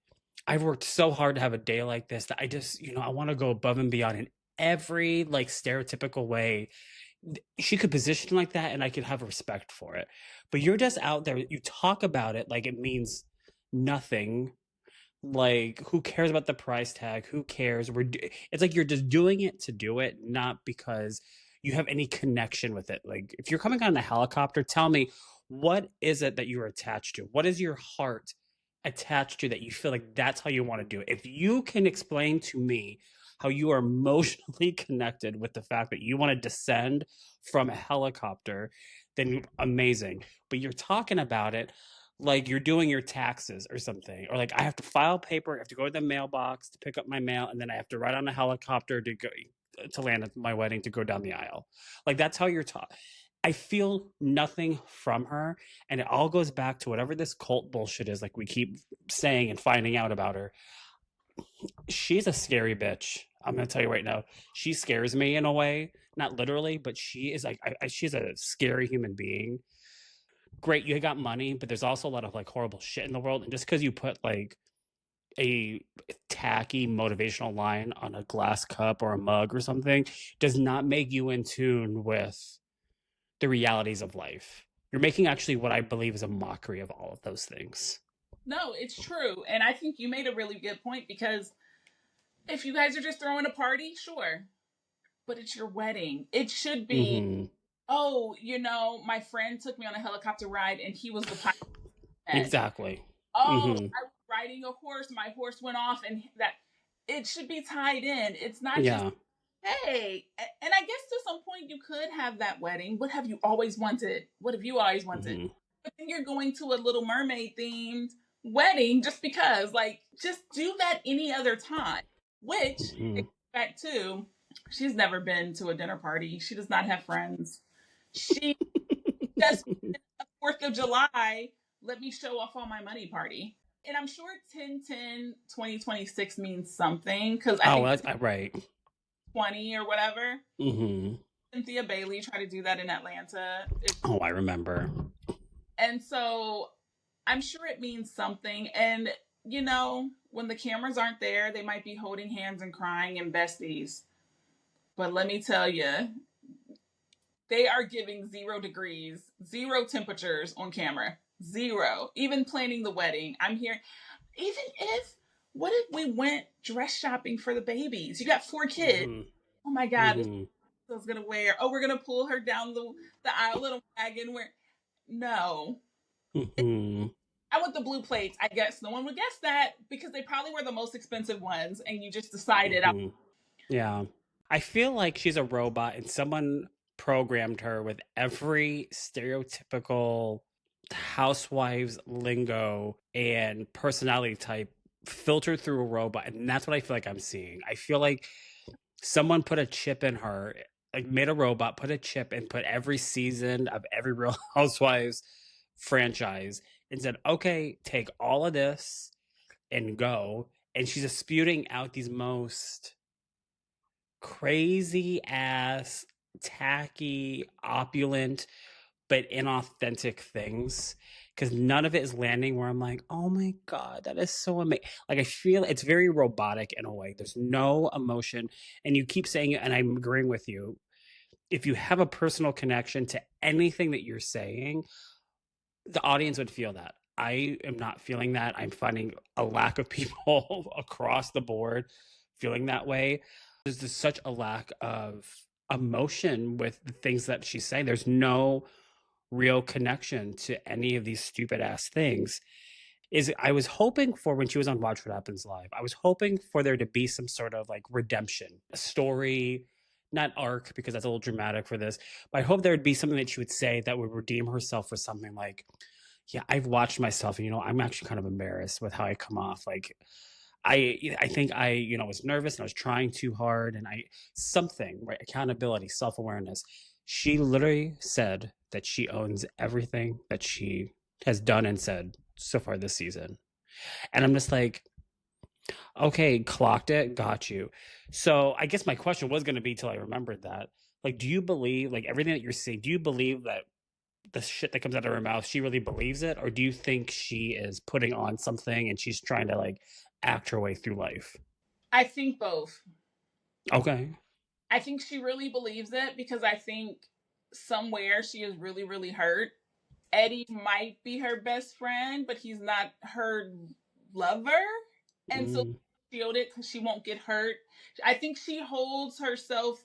I've worked so hard to have a day like this that I just, you know, I want to go above and beyond in every like stereotypical way. She could position like that and I could have respect for it. But you're just out there, you talk about it like it means nothing. Like, who cares about the price tag? Who cares? It's like you're just doing it to do it, not because you have any connection with it. Like, if you're coming on a helicopter, tell me, what is it that you're attached to? What is your heart attached to that you feel like that's how you want to do it? If you can explain to me how you are emotionally connected with the fact that you want to descend from a helicopter, then amazing. But you're talking about it like you're doing your taxes or something, or like I have to file paper, I have to go to the mailbox to pick up my mail, and then I have to ride on a helicopter to go to land at my wedding to go down the aisle. Like, that's how you're taught. I feel nothing from her, and it all goes back to whatever this cult bullshit is. Like, we keep saying and finding out about her. She's a scary bitch. I'm gonna tell you right now. She scares me in a way, not literally, but she is like she's a scary human being. Great, you got money, but there's also a lot of like horrible shit in the world. And just because you put like a tacky motivational line on a glass cup or a mug or something does not make you in tune with the realities of life. You're making actually what I believe is a mockery of all of those things. No, it's true. And I think you made a really good point because if you guys are just throwing a party, sure. But it's your wedding. It should be, Hmm. oh, my friend took me on a helicopter ride and he was the pilot. Exactly. Oh, Hmm. I was riding a horse, my horse went off, and that it should be tied in. It's not just, Yeah. hey, and I guess to some point you could have that wedding. What have you always wanted? What have you always wanted? Hmm. But then you're going to a Little Mermaid themed wedding just because, like, just do that any other time. Which, Hmm. back to, she's never been to a dinner party. She does not have friends. She just 4th of July, let me show off all my money party. And I'm sure 10/10/2026 means something because I Oh, think that's right. 20 or whatever. Hmm. Cynthia Bailey tried to do that in Atlanta. Oh, I remember. And so I'm sure it means something. And, when the cameras aren't there, they might be holding hands and crying and besties. But let me tell you, they are giving 0 degrees, zero temperatures on camera. Zero. Even planning the wedding. I'm here. Even if, what if we went dress shopping for the babies? You got 4 kids. Hmm. Oh my God, this Hmm. is gonna wear. Oh, we're gonna pull her down the aisle in a wagon. Where no, Hmm. I want the blue plates. I guess no one would guess that because they probably were the most expensive ones, and you just decided. Hmm. Yeah. I feel like she's a robot and someone programmed her with every stereotypical housewives lingo and personality type filtered through a robot. And that's what I feel like I'm seeing. I feel like someone put a chip in her, like made a robot, put a chip and put every season of every Real Housewives franchise and said, okay, take all of this and go. And she's just spewing out these most crazy ass, tacky, opulent, but inauthentic things. Because none of it is landing where I'm like, oh my God, that is so amazing. Like, I feel it's very robotic in a way. There's no emotion. And you keep saying it, and I'm agreeing with you. If you have a personal connection to anything that you're saying, the audience would feel that. I am not feeling that. I'm finding a lack of people across the board feeling that way. There's just such a lack of emotion with the things that she's saying. There's no real connection to any of these stupid ass things. Is I was hoping for when she was on Watch What Happens Live, I was hoping for there to be some sort of like redemption, a story, not arc, because that's a little dramatic for this, but I hope there would be something that she would say that would redeem herself for something like, yeah, I've watched myself and I'm actually kind of embarrassed with how I come off. Like I think I was nervous and I was trying too hard and I something, right? Accountability, self-awareness. She literally said that she owns everything that she has done and said so far this season. And I'm just like, okay, clocked it, got you. So I guess my question was going to be till I remembered that. Like, do you believe, like everything that you're saying, do you believe that the shit that comes out of her mouth, she really believes it? Or do you think she is putting on something and she's trying to like act her way through life? I think both. Okay. I think she really believes it because I think somewhere she is really, really hurt. Eddie might be her best friend, but he's not her lover. And so Mm, shield it because she won't get hurt. I think she holds herself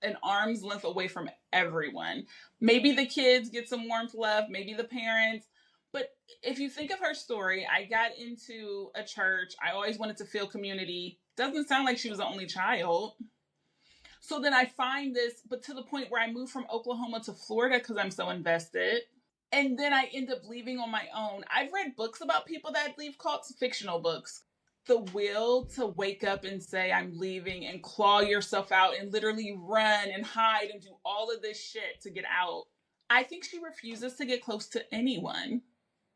an arm's length away from everyone. Maybe the kids get some warmth left, maybe the parents. But if you think of her story, I got into a church. I always wanted to feel community. Doesn't sound like she was the only child. So then I find this, but to the point where I moved from Oklahoma to Florida because I'm so invested. And then I end up leaving on my own. I've read books about people that leave cults, fictional books. The will to wake up and say, I'm leaving, and claw yourself out and literally run and hide and do all of this shit to get out. I think she refuses to get close to anyone,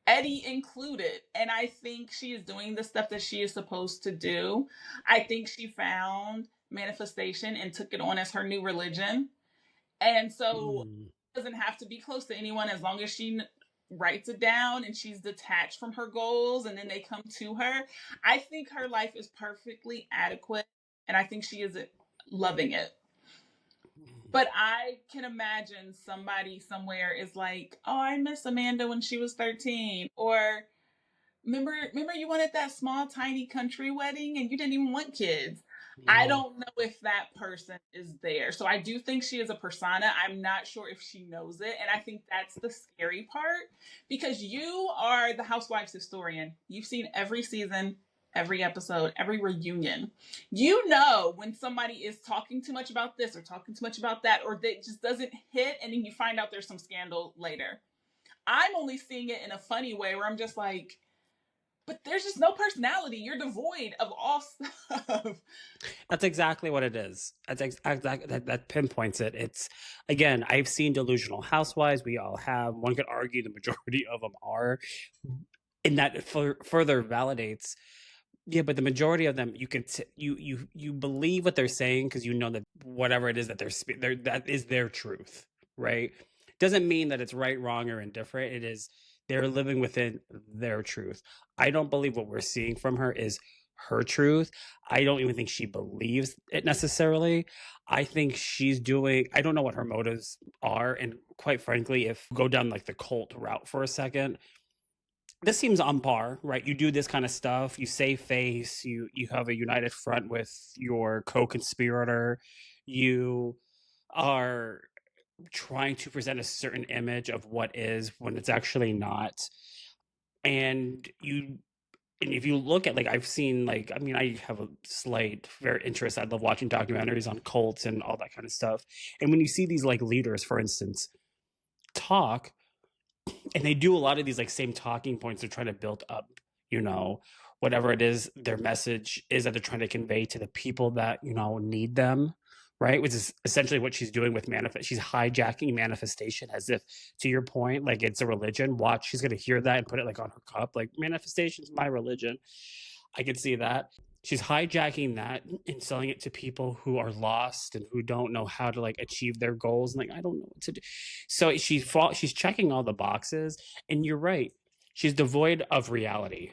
Eddie included. And I think she is doing the stuff that she is supposed to do. I think she found manifestation and took it on as her new religion. And so mm, doesn't have to be close to anyone as long as she writes it down and she's detached from her goals and then they come to her. I think her life is perfectly adequate and I think she is loving it. But I can imagine somebody somewhere is like, oh, I miss Amanda when she was 13. Or remember you wanted that small, tiny country wedding and you didn't even want kids. I Mhm. don't know if that person is there. So I do think she is a persona. I'm not sure if she knows it. And I think that's the scary part because you are the Housewives historian. You've seen every season, every episode, every reunion. You know when somebody is talking too much about this or talking too much about that, or that just doesn't hit, and then you find out there's some scandal later. I'm only seeing it in a funny way where I'm just like, but there's just no personality. You're devoid of all stuff. That's exactly what it is. That pinpoints it. It's, again, I've seen delusional housewives. We all have. One could argue the majority of them are, and that further validates. Yeah, but the majority of them, you believe what they're saying because you know that whatever it is that they're that is their truth, right? Doesn't mean that it's right, wrong, or indifferent. It is they're living within their truth. I don't believe what we're seeing from her is her truth. I don't even think she believes it necessarily. I think she's doing. I don't know what her motives are, and quite frankly, if go down like the cult route for a second, this seems on par, right? You do this kind of stuff, you save face, you have a united front with your co-conspirator, you are trying to present a certain image of what is when it's actually not. And if you look at, like, I've seen, like, I mean, I have a slight very interest. I love watching documentaries on cults and all that kind of stuff. And when you see these like leaders, for instance, talk, and they do a lot of these like same talking points, they're trying to build up, you know, whatever it is their message is that they're trying to convey to the people that, you know, need them, right? Which is essentially what she's doing with manifest. She's hijacking manifestation as if, to your point, like it's a religion. Watch, she's gonna hear that and put it like on her cup, like manifestation's my religion. I can see that. She's hijacking that and selling it to people who are lost and who don't know how to like achieve their goals. And like, I don't know what to do. So she's checking all the boxes. And you're right. She's devoid of reality.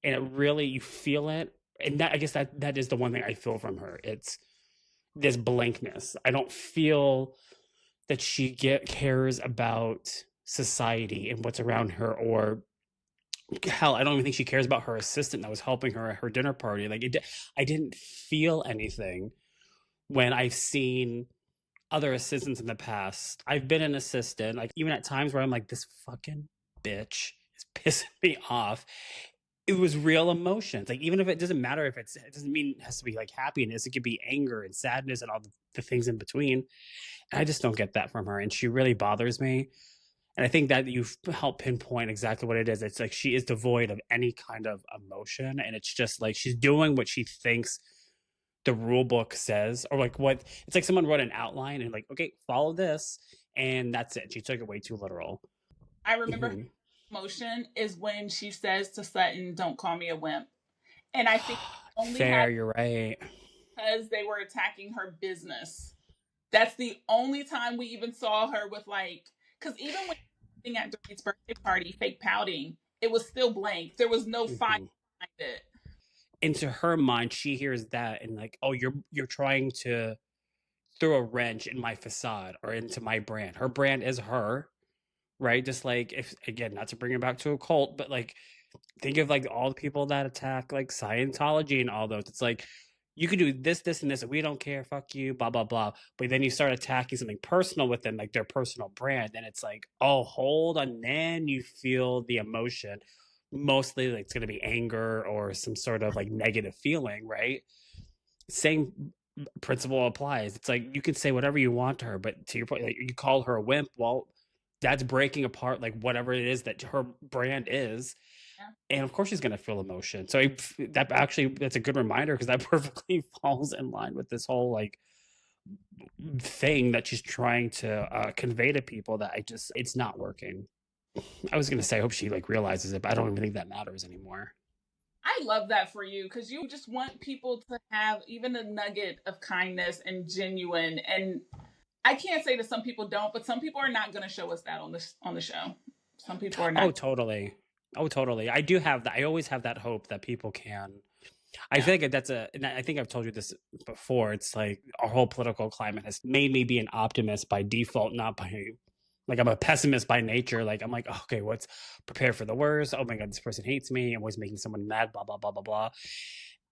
And it really, you feel it. And that, I guess that is the one thing I feel from her. It's this blankness. I don't feel that she cares about society and what's around her, or hell, I don't even think she cares about her assistant that was helping her at her dinner party. Like, I didn't feel anything when I've seen other assistants in the past. I've been an assistant, like even at times where I'm like, this fucking bitch is pissing me off. It was real emotions. Like, even if it doesn't matter, if it doesn't mean it has to be like happiness. It could be anger and sadness and all the things in between. And I just don't get that from her, and she really bothers me. And I think that you've helped pinpoint exactly what it is. It's like she is devoid of any kind of emotion. And it's just like she's doing what she thinks the rule book says, or like what it's like someone wrote an outline and like, okay, follow this. And that's it. She took it way too literal. I remember her Mm-hmm. emotion is when she says to Sutton, "Don't call me a wimp." And I think only Fair, had you're right. because they were attacking her business. That's the only time we even saw her with like, because even when at Dorit's birthday party, fake pouting, it was still blank. There was no fire Mm-hmm. behind it. Into her mind, she hears that and like, oh, you're trying to throw a wrench in my facade or into my brand. Her brand is her, right? Just like, if again, not to bring it back to a cult, but like think of like all the people that attack like Scientology and all those. It's like you could do this, this, and this, and we don't care. Fuck you, blah blah blah. But then you start attacking something personal with them, like their personal brand, and it's like, oh, hold on. Then you feel the emotion. Mostly, like it's gonna be anger or some sort of like negative feeling, right? Same principle applies. It's like you can say whatever you want to her, but to your point, like you call her a wimp. Well, that's breaking apart like whatever it is that her brand is, Yeah. and of course she's going to feel emotion. So that's a good reminder because that perfectly falls in line with this whole like thing that she's trying to convey to people that it's not working. I was going to say I hope she like realizes it, but I don't even think that matters anymore. I love that for you because you just want people to have even a nugget of kindness and genuine. And I can't say that some people don't, but some people are not going to show us that on the show. Some people are Oh, not. totally. Oh, totally. I do have that. I always have that hope that people can. I Yeah. think and I think I've told you this before. It's like our whole political climate has made me be an optimist by default, not by Like I'm a pessimist by nature. Like I'm like, okay, what's prepare for the worst? Oh my God, this person hates me. I'm always making someone mad, blah, blah, blah, blah, blah.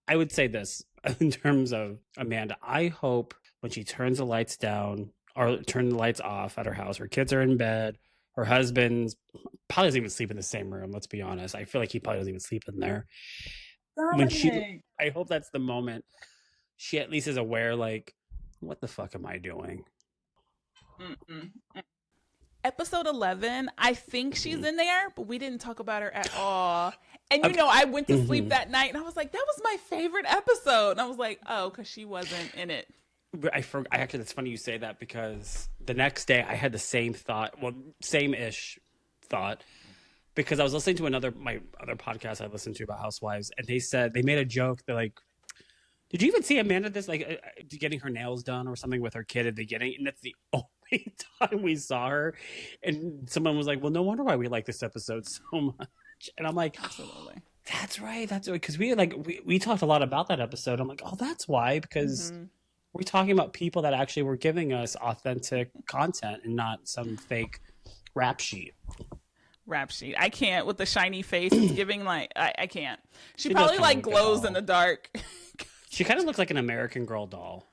I would say this in terms of Amanda. I hope when she turns the lights down or turn the lights off at her house, her kids are in bed, her husband's probably doesn't even sleep in the same room. Let's be honest. I feel like he probably doesn't even sleep in there. When she, I hope that's the moment she at least is aware, like, what the fuck am I doing? Mm-mm. Episode 11, I think she's in there, but we didn't talk about her at all. And I went to sleep that night and I was like, that was my favorite episode. And I was like, oh, because she wasn't in it. I actually, it's funny you say that because the next day I had the same thought, well, same-ish thought, because I was listening to my other podcast I listened to about Housewives, and they made a joke. They're like, did you even see Amanda getting her nails done or something with her kid at the beginning? And that's the only time we saw her. And someone was like, well, no wonder why we like this episode so much. And I'm like, absolutely. That's right. That's right. Because we talked a lot about that episode. I'm like, oh, that's why. Because we're talking about people that actually were giving us authentic content and not some fake rap sheet. I can't with the shiny face. It's giving I can't. She probably glows in the dark. She kind of looks like an American Girl doll.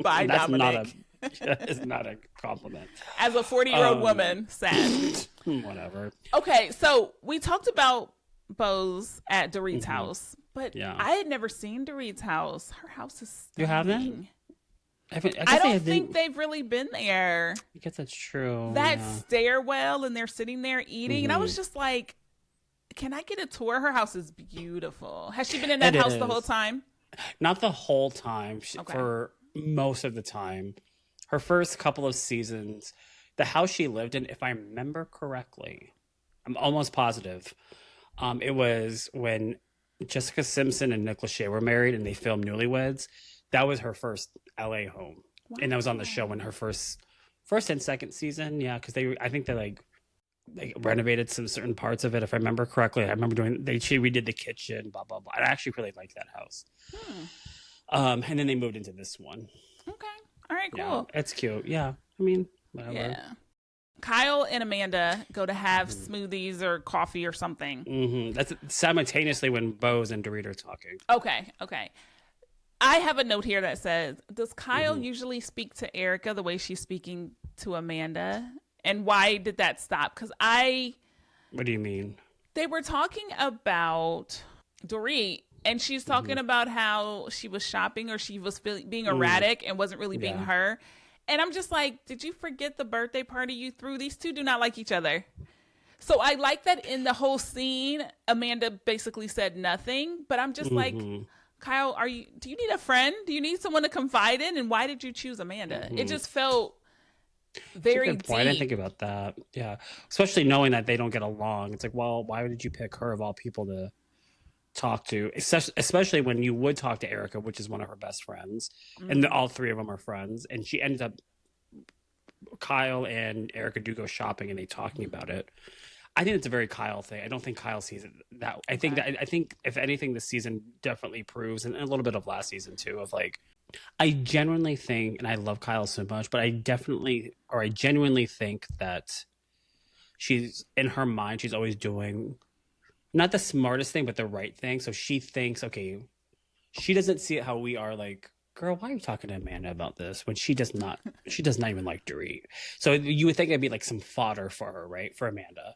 By Dominic. That is not a compliment. As a 40-year-old woman, sad. Whatever. Okay, so we talked about Bose at Dorit's house, but I had never seen Dorit's house. Her house is stunning. You haven't? I don't think they've really been there. I guess that's true. That stairwell, and they're sitting there eating, and I was just like, can I get a tour? Her house is beautiful. Has she been in that house the whole time? Not the whole time. For most of the time. Her first couple of seasons, the house she lived in, if I remember correctly, I'm almost positive, it was when Jessica Simpson and Nick Lachey were married and they filmed Newlyweds. That was her first LA home. Wow. And that was on the show in her first and second season. Yeah, because I think they renovated some certain parts of it, if I remember correctly. I remember she redid the kitchen, blah, blah, blah. I actually really liked that house. And then they moved into this one. Okay. All right, cool. Yeah, it's cute. Yeah. I mean, whatever. Yeah. Kyle and Amanda go to have smoothies or coffee or something. That's simultaneously when Bose and Dorit are talking. Okay. I have a note here that says, does Kyle usually speak to Erika the way she's speaking to Amanda? And why did that stop? Because What do you mean? They were talking about Dorit, and she's talking about how she was shopping or she was being erratic and wasn't really being her. And I'm just like, did you forget the birthday party you threw? These two do not like each other. So I like that in the whole scene, Amanda basically said nothing, but I'm just like, Kyle, do you need a friend? Do you need someone to confide in? And why did you choose Amanda? It just felt very deep. I didn't think about that. Yeah. Especially knowing that they don't get along. It's like, well, why did you pick her of all people to talk to? Especially when you would talk to Erika, which is one of her best friends. And all three of them are friends. And she ends up, Kyle and Erika do go shopping and they talking about it. I think it's a very Kyle thing. I don't think Kyle sees it that. I think if anything, this season definitely proves, and a little bit of last season too, of like, I genuinely think, and I love Kyle so much, but I genuinely think that she's in her mind, she's always doing not the smartest thing, but the right thing. So she thinks, okay, she doesn't see it how we are. Like, girl, why are you talking to Amanda about this when she does not even like Dorit? So you would think it'd be like some fodder for her, right? For Amanda.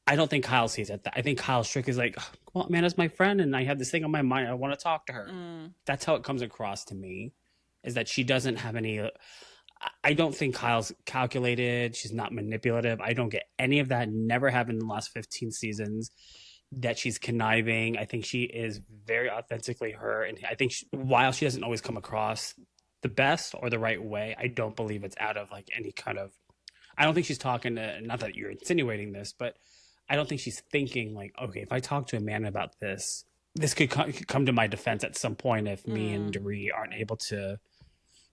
I don't think Kyle sees it. I think Kyle's trick is like, well, Amanda's my friend and I have this thing on my mind. I want to talk to her. That's how it comes across to me, is that she doesn't have any, I don't think Kyle's calculated. She's not manipulative. I don't get any of that. Never happened in the last 15 seasons. That she's conniving. I think she is very authentically her. And I think while she doesn't always come across the best or the right way, I don't believe it's out of like any kind of, I don't think she's talking to, not that you're insinuating this, but I don't think she's thinking like, okay, if I talk to Amanda about this could come to my defense at some point if me and Dorit aren't able to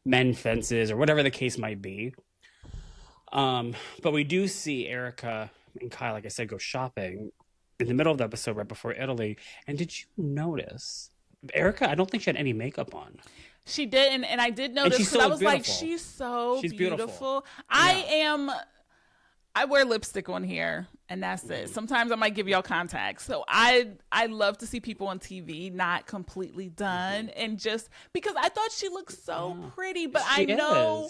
mend fences or whatever the case might be. But we do see Erika and Kyle, like I said, go shopping in the middle of the episode right before Italy. And did you notice Erika? I don't think she had any makeup on. She didn't, and I did notice because I was like, she's beautiful. I wear lipstick on here, and that's it. Sometimes I might give y'all contacts. So I love to see people on TV not completely done, and just because I thought she looked so pretty, but I know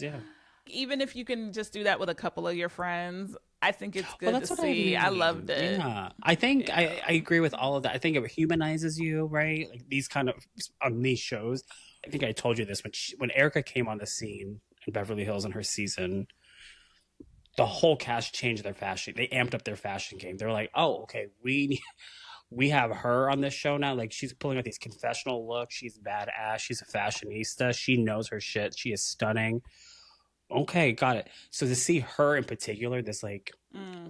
even if you can just do that with a couple of your friends, I think it's good to see. I loved it. Yeah, I think I agree with all of that. I think it humanizes you, right? Like these kind of on these shows. I think I told you this when Erika came on the scene in Beverly Hills in her season. The whole cast changed their fashion. They amped up their fashion game. They were like, "Oh, okay, we have her on this show now. Like she's pulling out these confessional looks. She's badass. She's a fashionista. She knows her shit. She is stunning." Okay, got it. So to see her in particular, this like,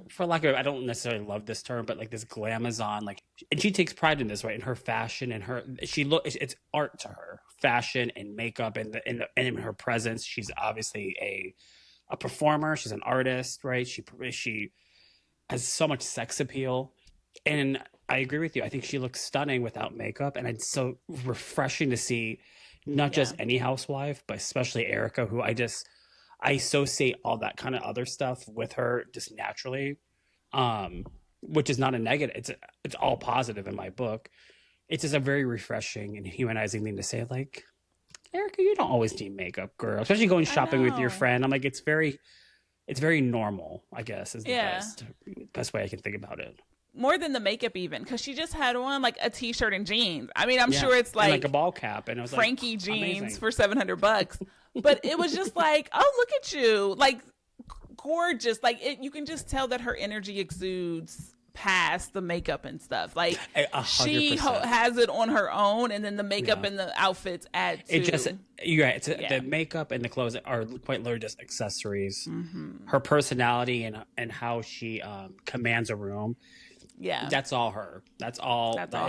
for lack of, I don't necessarily love this term, but like this glamazon, like, and she takes pride in this, right? In her fashion and it's art to her, fashion and makeup and in her presence. She's obviously a performer. She's an artist, right? She has so much sex appeal, and I agree with you. I think she looks stunning without makeup, and it's so refreshing to see, not just any housewife, but especially Erika, who I associate all that kind of other stuff with her just naturally, which is not a negative. It's all positive in my book. It's just a very refreshing and humanizing thing to say, like, Erika, you don't always need makeup, girl. Especially going shopping with your friend. I'm like, it's very normal, I guess, is the best way I can think about it. More than the makeup even, because she just had on like a t-shirt and jeans. I mean, I'm sure it's like a ball cap, and it was Frankie like, jeans amazing. for $700. But it was just like, oh, look at you, like gorgeous. Like you can just tell that her energy exudes past the makeup and stuff. Like 100%. She has it on her own, and then the makeup and the outfits add to. It just the makeup and the clothes are quite literally just accessories. Her personality and how she commands a room. Yeah, that's all her. That is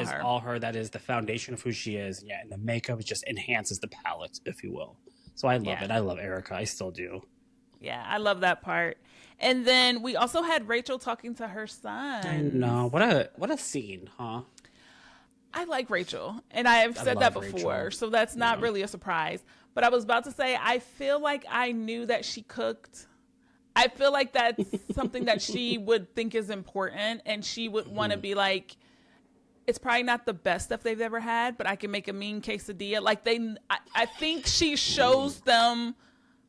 her. all her. That is the foundation of who she is. Yeah, and the makeup just enhances the palette, if you will. So I love it. I love Erika. I still do. Yeah, I love that part. And then we also had Rachel talking to her son. I know. What a scene, huh? I like Rachel, and I have said that before, Rachel. So that's not really a surprise. But I was about to say, I feel like I knew that she cooked. I feel like that's something that she would think is important, and she would want to be like, it's probably not the best stuff they've ever had, but I can make a mean quesadilla. Like I think she shows them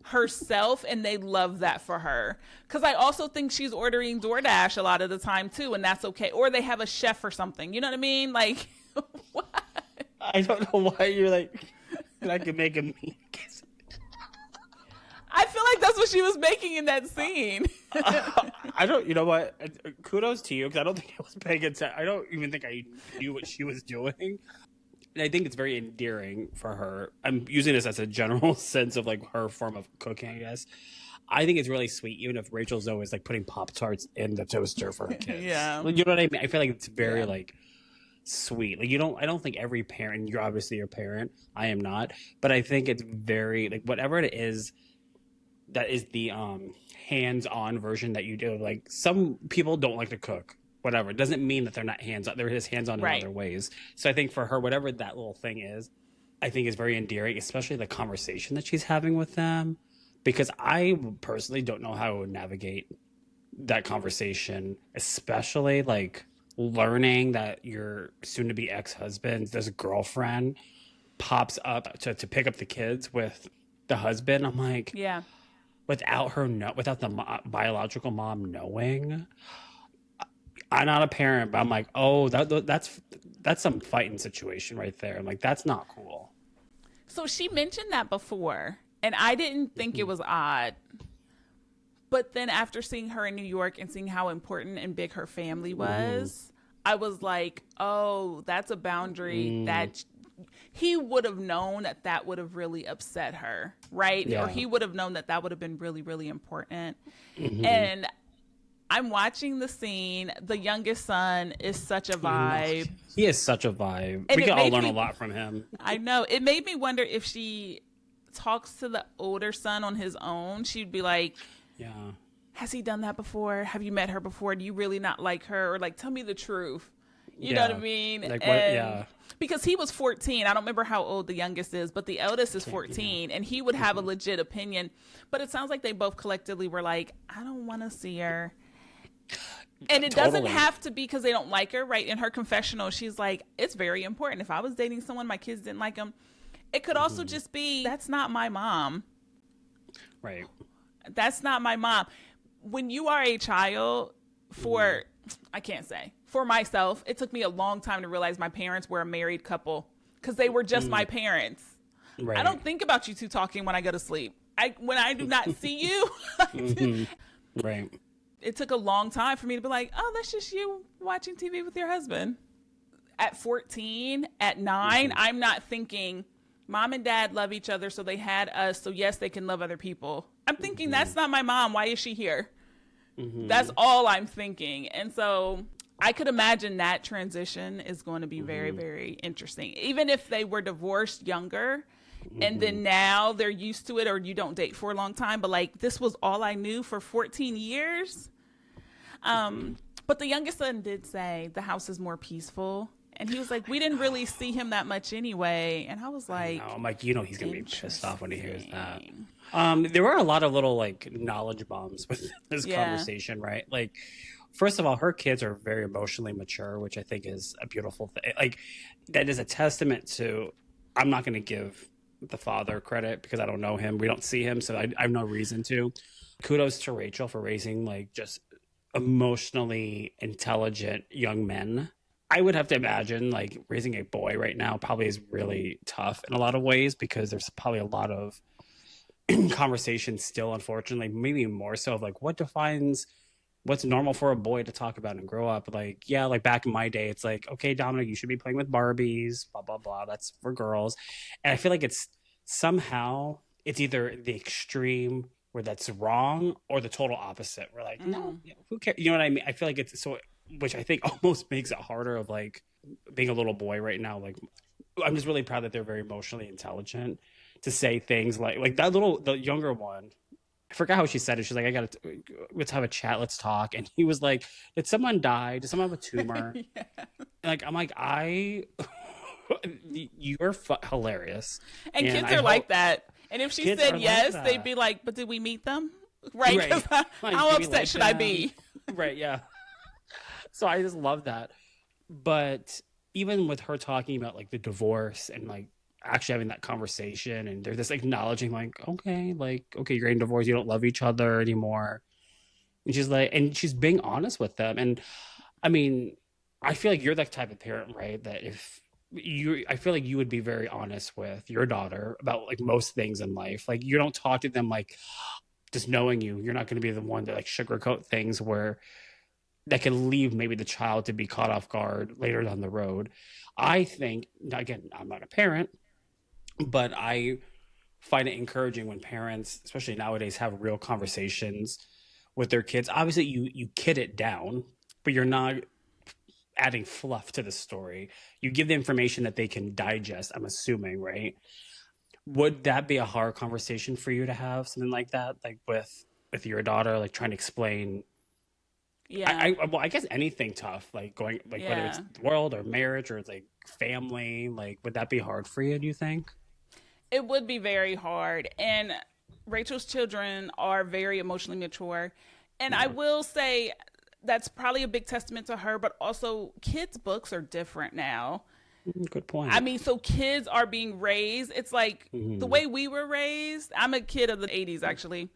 herself, and they love that for her. Because I also think she's ordering DoorDash a lot of the time too, and that's okay. Or they have a chef or something. You know what I mean? Like, what? I don't know why you're like, I can make a mean quesadilla. I feel like that's what she was making in that scene. I don't, you know what? Kudos to you, because I don't think I was paying attention. I don't even think I knew what she was doing. And I think it's very endearing for her. I'm using this as a general sense of like her form of cooking, I guess. I think it's really sweet, even if Rachel's always like putting Pop-Tarts in the toaster for her kids. Yeah. You know what I mean? I feel like it's very like sweet. Like I don't think every parent, you're obviously a parent. I am not. But I think it's very, like whatever it is, that is the hands-on version that you do. Like some people don't like to cook, whatever. It doesn't mean that they're not hands-on. They're just hands-on in other ways. So I think for her, whatever that little thing is, I think is very endearing, especially the conversation that she's having with them. Because I personally don't know how I would navigate that conversation, especially like learning that your soon-to-be ex-husband, this girlfriend, pops up to pick up the kids with the husband. I'm like, without the biological mom knowing. I'm not a parent, but I'm like, oh, that's some fighting situation right there. I'm like, that's not cool. So she mentioned that before, and I didn't think it was odd. But then after seeing her in New York and seeing how important and big her family was, I was like, oh, that's a boundary that he would have known that would have really upset her, right? Yeah. Or he would have known that would have been really, really important. And I'm watching the scene. The youngest son is such a vibe. He is such a vibe. And we can all learn a lot from him. I know. It made me wonder if she talks to the older son on his own. She'd be like, has he done that before? Have you met her before? Do you really not like her? Or like, tell me the truth. You know what I mean? Like, because he was 14. I don't remember how old the youngest is, but the eldest is 14, and he would have a legit opinion. But it sounds like they both collectively were like, I don't want to see her. And it doesn't have to be because they don't like her, right? In her confessional, she's like, it's very important. If I was dating someone, my kids didn't like him. It could also just be, that's not my mom. Right. That's not my mom. When you are a child, for myself, it took me a long time to realize my parents were a married couple because they were just my parents. Right. I don't think about you two talking when I go to sleep. When I do not see you. Right. It took a long time for me to be like, oh, that's just you watching TV with your husband. At 14, at 9, I'm not thinking mom and dad love each other, so they had us, so yes, they can love other people. I'm thinking that's not my mom. Why is she here? That's all I'm thinking. And so I could imagine that transition is going to be very, very interesting. Even if they were divorced younger, and then now they're used to it, or you don't date for a long time, but like this was all I knew for 14 years. But the youngest son did say the house is more peaceful, and he was like, we didn't really see him that much anyway. And I was like, I'm like, he's gonna be pissed off when he hears that. There were a lot of little like knowledge bombs with this conversation, right? Like, first of all, her kids are very emotionally mature, which I think is a beautiful thing. Like, that is a testament to, I'm not going to give the father credit because I don't know him. We don't see him, so I have no reason to. Kudos to Rachel for raising like just emotionally intelligent young men. I would have to imagine like raising a boy right now probably is really tough in a lot of ways because there's probably a lot of conversation still, unfortunately, maybe more so of like what defines what's normal for a boy to talk about and grow up. Like, yeah, like back in my day, it's like, okay, Dominic, you should be playing with Barbies, blah, blah, blah. That's for girls. And I feel like it's somehow it's either the extreme where that's wrong or the total opposite. We're like, no, who cares? You know what I mean? I feel like it's so, which I think almost makes it harder of like being a little boy right now. Like, I'm just really proud that they're very emotionally intelligent to say things like that the younger one. I forgot how she said it. She's like, let's have a chat. Let's talk. And he was like, did someone die? Did someone have a tumor? Like, I'm like, you're hilarious. And kids are like that. And if she said yes, they'd be like, but did we meet them? Right. Like, how upset should I be? Right. Yeah. So I just love that. But even with her talking about like the divorce and like, actually having that conversation and they're just acknowledging like, okay, you're getting divorced, you don't love each other anymore. And she's like, and she's being honest with them. And I mean, I feel like you're that type of parent, right? That I feel like you would be very honest with your daughter about like most things in life. Like you don't talk to them like, just knowing you're not going to be the one to like sugarcoat things where that can leave maybe the child to be caught off guard later down the road. I think, again, I'm not a parent, but I find it encouraging when parents, especially nowadays, have real conversations with their kids. Obviously, you kid it down, but you're not adding fluff to the story. You give the information that they can digest, I'm assuming, right? Would that be a hard conversation for you to have, something like that, like with your daughter, like trying to explain? Yeah. I guess anything tough, like going, like whether it's the world or marriage or it's like family, like would that be hard for you, do you think? It would be very hard. And Rachel's children are very emotionally mature. And I will say that's probably a big testament to her, but also kids' books are different now. Good point. I mean, so kids are being raised. It's like the way we were raised. I'm a kid of the 80s, actually.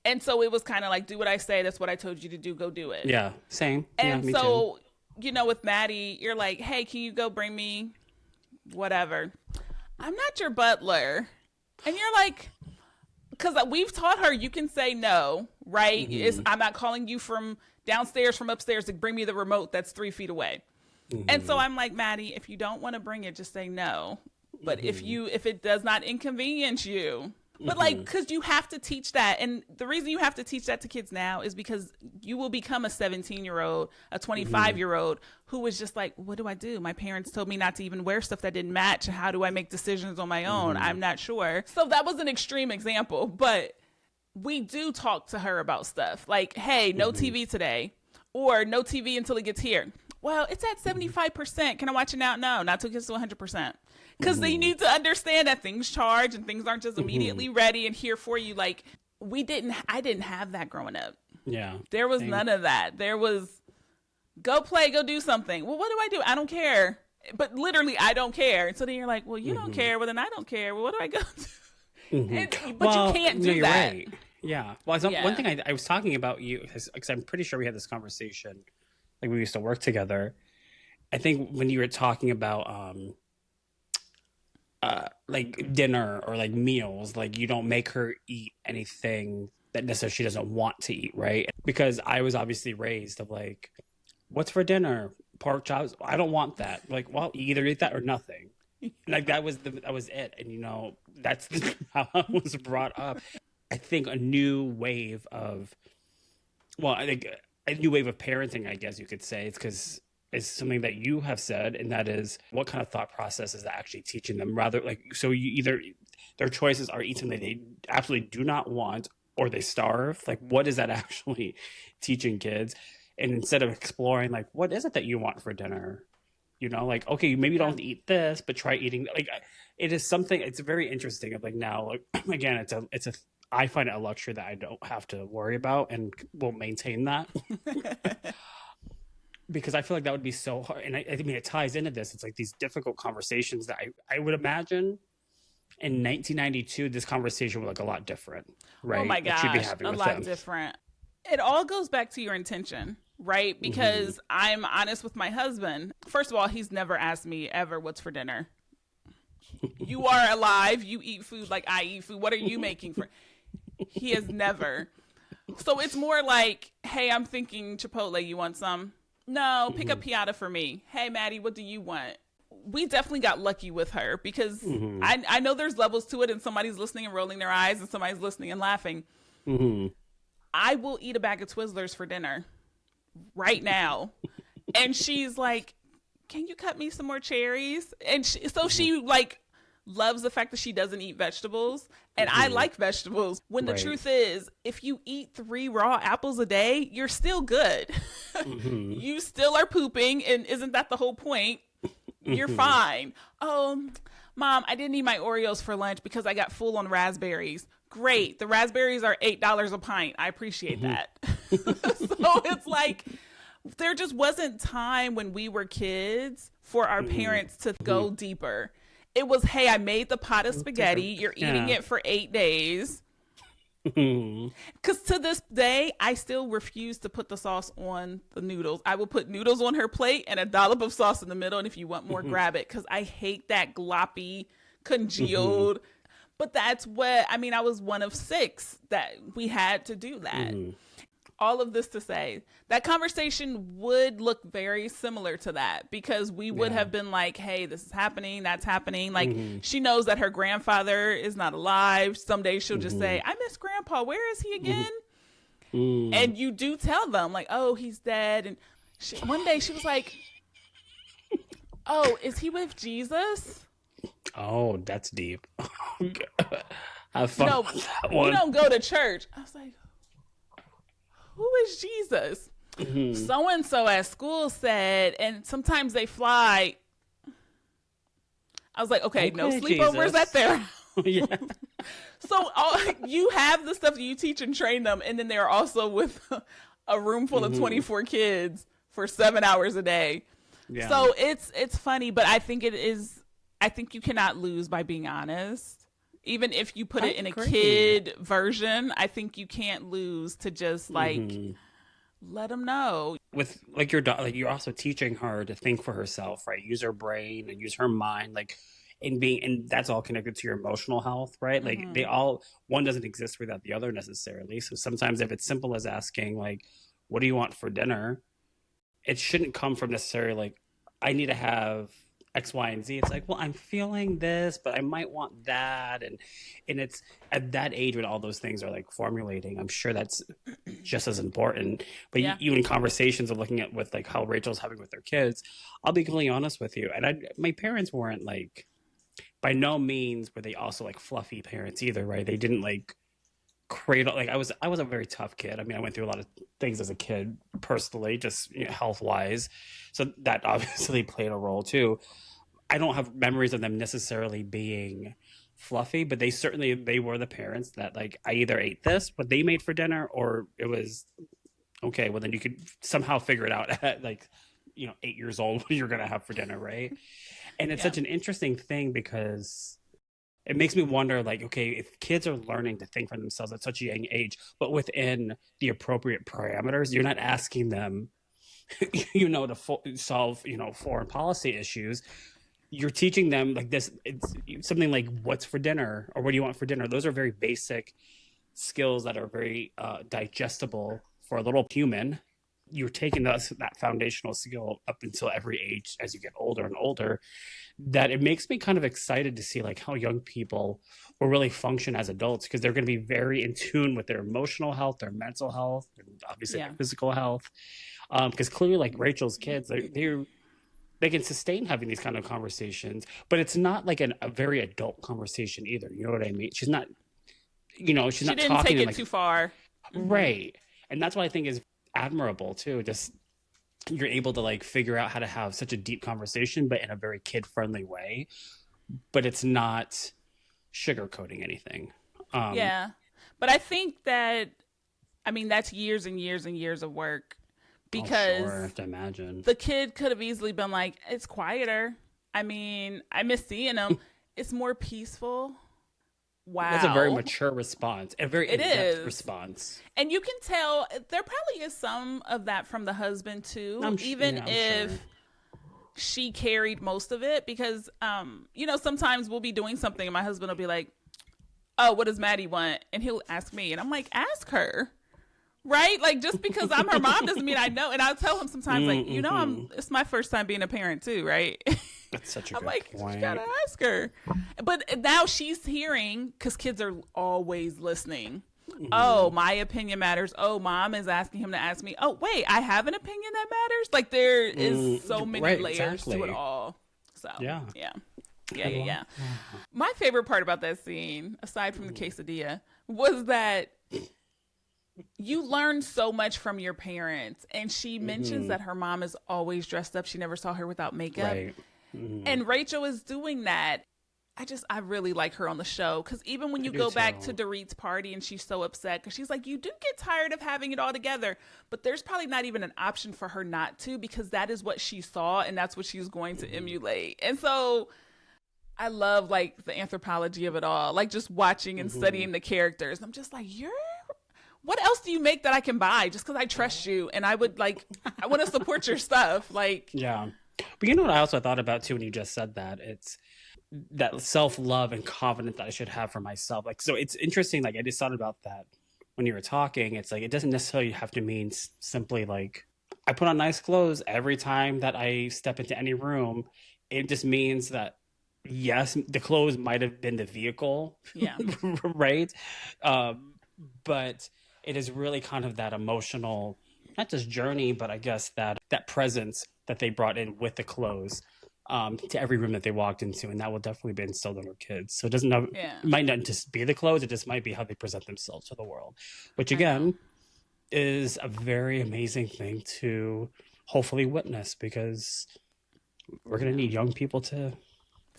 And so it was kind of like, do what I say. That's what I told you to do. Go do it. Yeah, same. And me so, too. With Maddie, you're like, hey, can you go bring me whatever? I'm not your butler. And you're like, because we've taught her you can say no, right? I'm not calling you from downstairs, from upstairs to bring me the remote that's 3 feet away. And so I'm like, Maddie, if you don't want to bring it, just say no. But if it does not inconvenience you, but like, because you have to teach that. And the reason you have to teach that to kids now is because you will become a 17-year-old, a 25-year-old who is just like, what do I do? My parents told me not to even wear stuff that didn't match. How do I make decisions on my own? I'm not sure. So that was an extreme example, but we do talk to her about stuff like, hey, no TV today, or no TV until it gets here. Well, it's at 75%. Can I watch it now? No, not till it gets to 100%. Because they need to understand that things charge and things aren't just immediately ready and here for you. Like, I didn't have that growing up. Yeah. There was none of that. There was, go play, go do something. Well, what do I do? I don't care. But literally, I don't care. And so then you're like, well, you don't care. Well, then I don't care. Well, what do I go do? But you can't do that. Right. Yeah. Well, one thing I was talking about you, because I'm pretty sure we had this conversation, like we used to work together. I think when you were talking about like dinner or like meals, like you don't make her eat anything that necessarily she doesn't want to eat, right? Because I was obviously raised of like, what's for dinner? Pork chops. I don't want that. Like, well, you either eat that or nothing. Like that was it. And you know, that's how I was brought up. I think a new wave of parenting, I guess you could say, it's because it's something that you have said, and that is what kind of thought process is that actually teaching them? Rather, like, so you either their choices are eat something they absolutely do not want, or they starve. Like, what is that actually teaching kids? And instead of exploring, like, what is it that you want for dinner? You know, like, okay, maybe you don't have to eat this, but try eating. Like, it is something. It's very interesting. Of like now, like again, I find it a luxury that I don't have to worry about, and will maintain that. Because I feel like that would be so hard. And I mean, it ties into this. It's like these difficult conversations that I would imagine in 1992, this conversation would look a lot different, right? Oh my gosh, a lot different. It all goes back to your intention, right? Because I'm honest with my husband. First of all, he's never asked me ever what's for dinner. You are alive. You eat food like I eat food. What are you making for? He has never. So it's more like, hey, I'm thinking Chipotle. You want some? No, pick up piata for me. Hey, Maddie, what do you want? We definitely got lucky with her because I know there's levels to it, and somebody's listening and rolling their eyes and somebody's listening and laughing. I will eat a bag of Twizzlers for dinner right now. And she's like, can you cut me some more cherries? And she like loves the fact that she doesn't eat vegetables. And I like vegetables. When the truth is, if you eat 3 raw apples a day, you're still good. You still are pooping. And isn't that the whole point? You're fine. Oh, Mom, I didn't eat my Oreos for lunch because I got full on raspberries. Great. The raspberries are $8 a pint. I appreciate that. So it's like, there just wasn't time when we were kids for our parents to go deeper. It was, hey, I made the pot of spaghetti. You're eating it for 8 days. Because to this day, I still refuse to put the sauce on the noodles. I will put noodles on her plate and a dollop of sauce in the middle. And if you want more, grab it. Because I hate that gloppy, congealed. But that's what, I mean, I was one of 6 that we had to do that. All of this to say, that conversation would look very similar to that because we would have been like, hey, this is happening, that's happening. Like, she knows that her grandfather is not alive. Some days she'll just say, I miss Grandpa. Where is he again? And you do tell them, like, oh, he's dead. And one day she was like, oh, is he with Jesus? Oh, that's deep. Have fun No, with that one. We don't go to church. I was like, who is Jesus? So-and-so at school said, and sometimes they fly. I was like, okay, no sleepovers at their house. So you have the stuff that you teach and train them, and then they're also with a room full of 24 kids for 7 hours a day. Yeah. So it's funny, but I think you cannot lose by being honest. Even if you put it in a kid version, I think you can't lose to just like let them know. With like your daughter, like you're also teaching her to think for herself, right? Use her brain and use her mind, like and that's all connected to your emotional health, right? Like one doesn't exist without the other necessarily. So sometimes if it's simple as asking like, what do you want for dinner? It shouldn't come from necessarily like, I need to have X, Y, and Z. It's like, well, I'm feeling this, but I might want that. And it's at that age when all those things are like formulating, I'm sure that's just as important. But you in conversations of looking at with like how Rachel's having with her kids, I'll be completely honest with you. And my parents weren't like, by no means were they also like fluffy parents either, right? They didn't like cradle, like I was a very tough kid. I mean, I went through a lot of things as a kid personally, just health wise, so that obviously played a role too. I don't have memories of them necessarily being fluffy, but they were the parents that, like, I either ate this what they made for dinner, or it was okay, well then you could somehow figure it out at, like, 8 years old, what you're gonna have for dinner, right? And it's Yeah. such an interesting thing because it makes me wonder, like, okay, if kids are learning to think for themselves at such a young age, but within the appropriate parameters, you're not asking them, to solve, foreign policy issues. You're teaching them, like, this, it's something like, what's for dinner, or what do you want for dinner? Those are very basic skills that are very digestible for a little human. You're taking that foundational skill up until every age as you get older and older, that it makes me kind of excited to see, like, how young people will really function as adults, because they're going to be very in tune with their emotional health, their mental health, and obviously their physical health. Because clearly, like, Rachel's kids, they can sustain having these kind of conversations, but it's not like a very adult conversation either. You know what I mean? She's not, she's She not didn't talking take it like, too far. right. And that's what I think is admirable too. Just, you're able to, like, figure out how to have such a deep conversation, but in a very kid friendly way. But it's not sugarcoating anything. Yeah. But I think that, I mean, that's years and years and years of work, because sure, I have to imagine. the kid could have easily been like, it's quieter. I mean, I miss seeing them. It's more peaceful. Wow. That's a very mature response, a very in-depth is. response. And you can tell there probably is some of that from the husband too, I'm if sure. she carried most of it, because sometimes we'll be doing something and my husband will be like, oh, what does Maddie want? And he'll ask me, and I'm like, ask her. Right? Like, just because I'm her mom doesn't mean I know. And I'll tell him sometimes, like, it's my first time being a parent too, right? That's such a I'm good like, point. you gotta ask her. But now she's hearing, because kids are always listening. Oh, my opinion matters. Oh, mom is asking him to ask me. Oh, wait, I have an opinion that matters. Like, there is so many layers to it all. So yeah. My favorite part about that scene, aside from the quesadilla, was that you learn so much from your parents. And she mentions that her mom is always dressed up. She never saw her without makeup. Right. And Rachel is doing that. I really like her on the show, because even when you go back to Dorit's party and she's so upset because she's like, you do get tired of having it all together, but there's probably not even an option for her not to, because that is what she saw and that's what she's going to emulate. And so I love, like, the anthropology of it all, like, just watching and studying the characters. I'm just like, what else do you make that I can buy just because I trust you and I would, like, I want to support your stuff, like. Yeah. But you know what I also thought about too when you just said that? It's that self-love and confidence that I should have for myself. Like, so it's interesting, like, I just thought about that when you were talking. It's like, it doesn't necessarily have to mean simply like, I put on nice clothes every time that I step into any room. It just means that, yes, the clothes might have been the vehicle. Yeah. Right? But it is really kind of that emotional, not just journey, but I guess that presence that they brought in with the clothes to every room that they walked into, and that will definitely be instilled in our kids. So it might not just be the clothes, it just might be how they present themselves to the world, which again is a very amazing thing to hopefully witness, because we're going to need young people to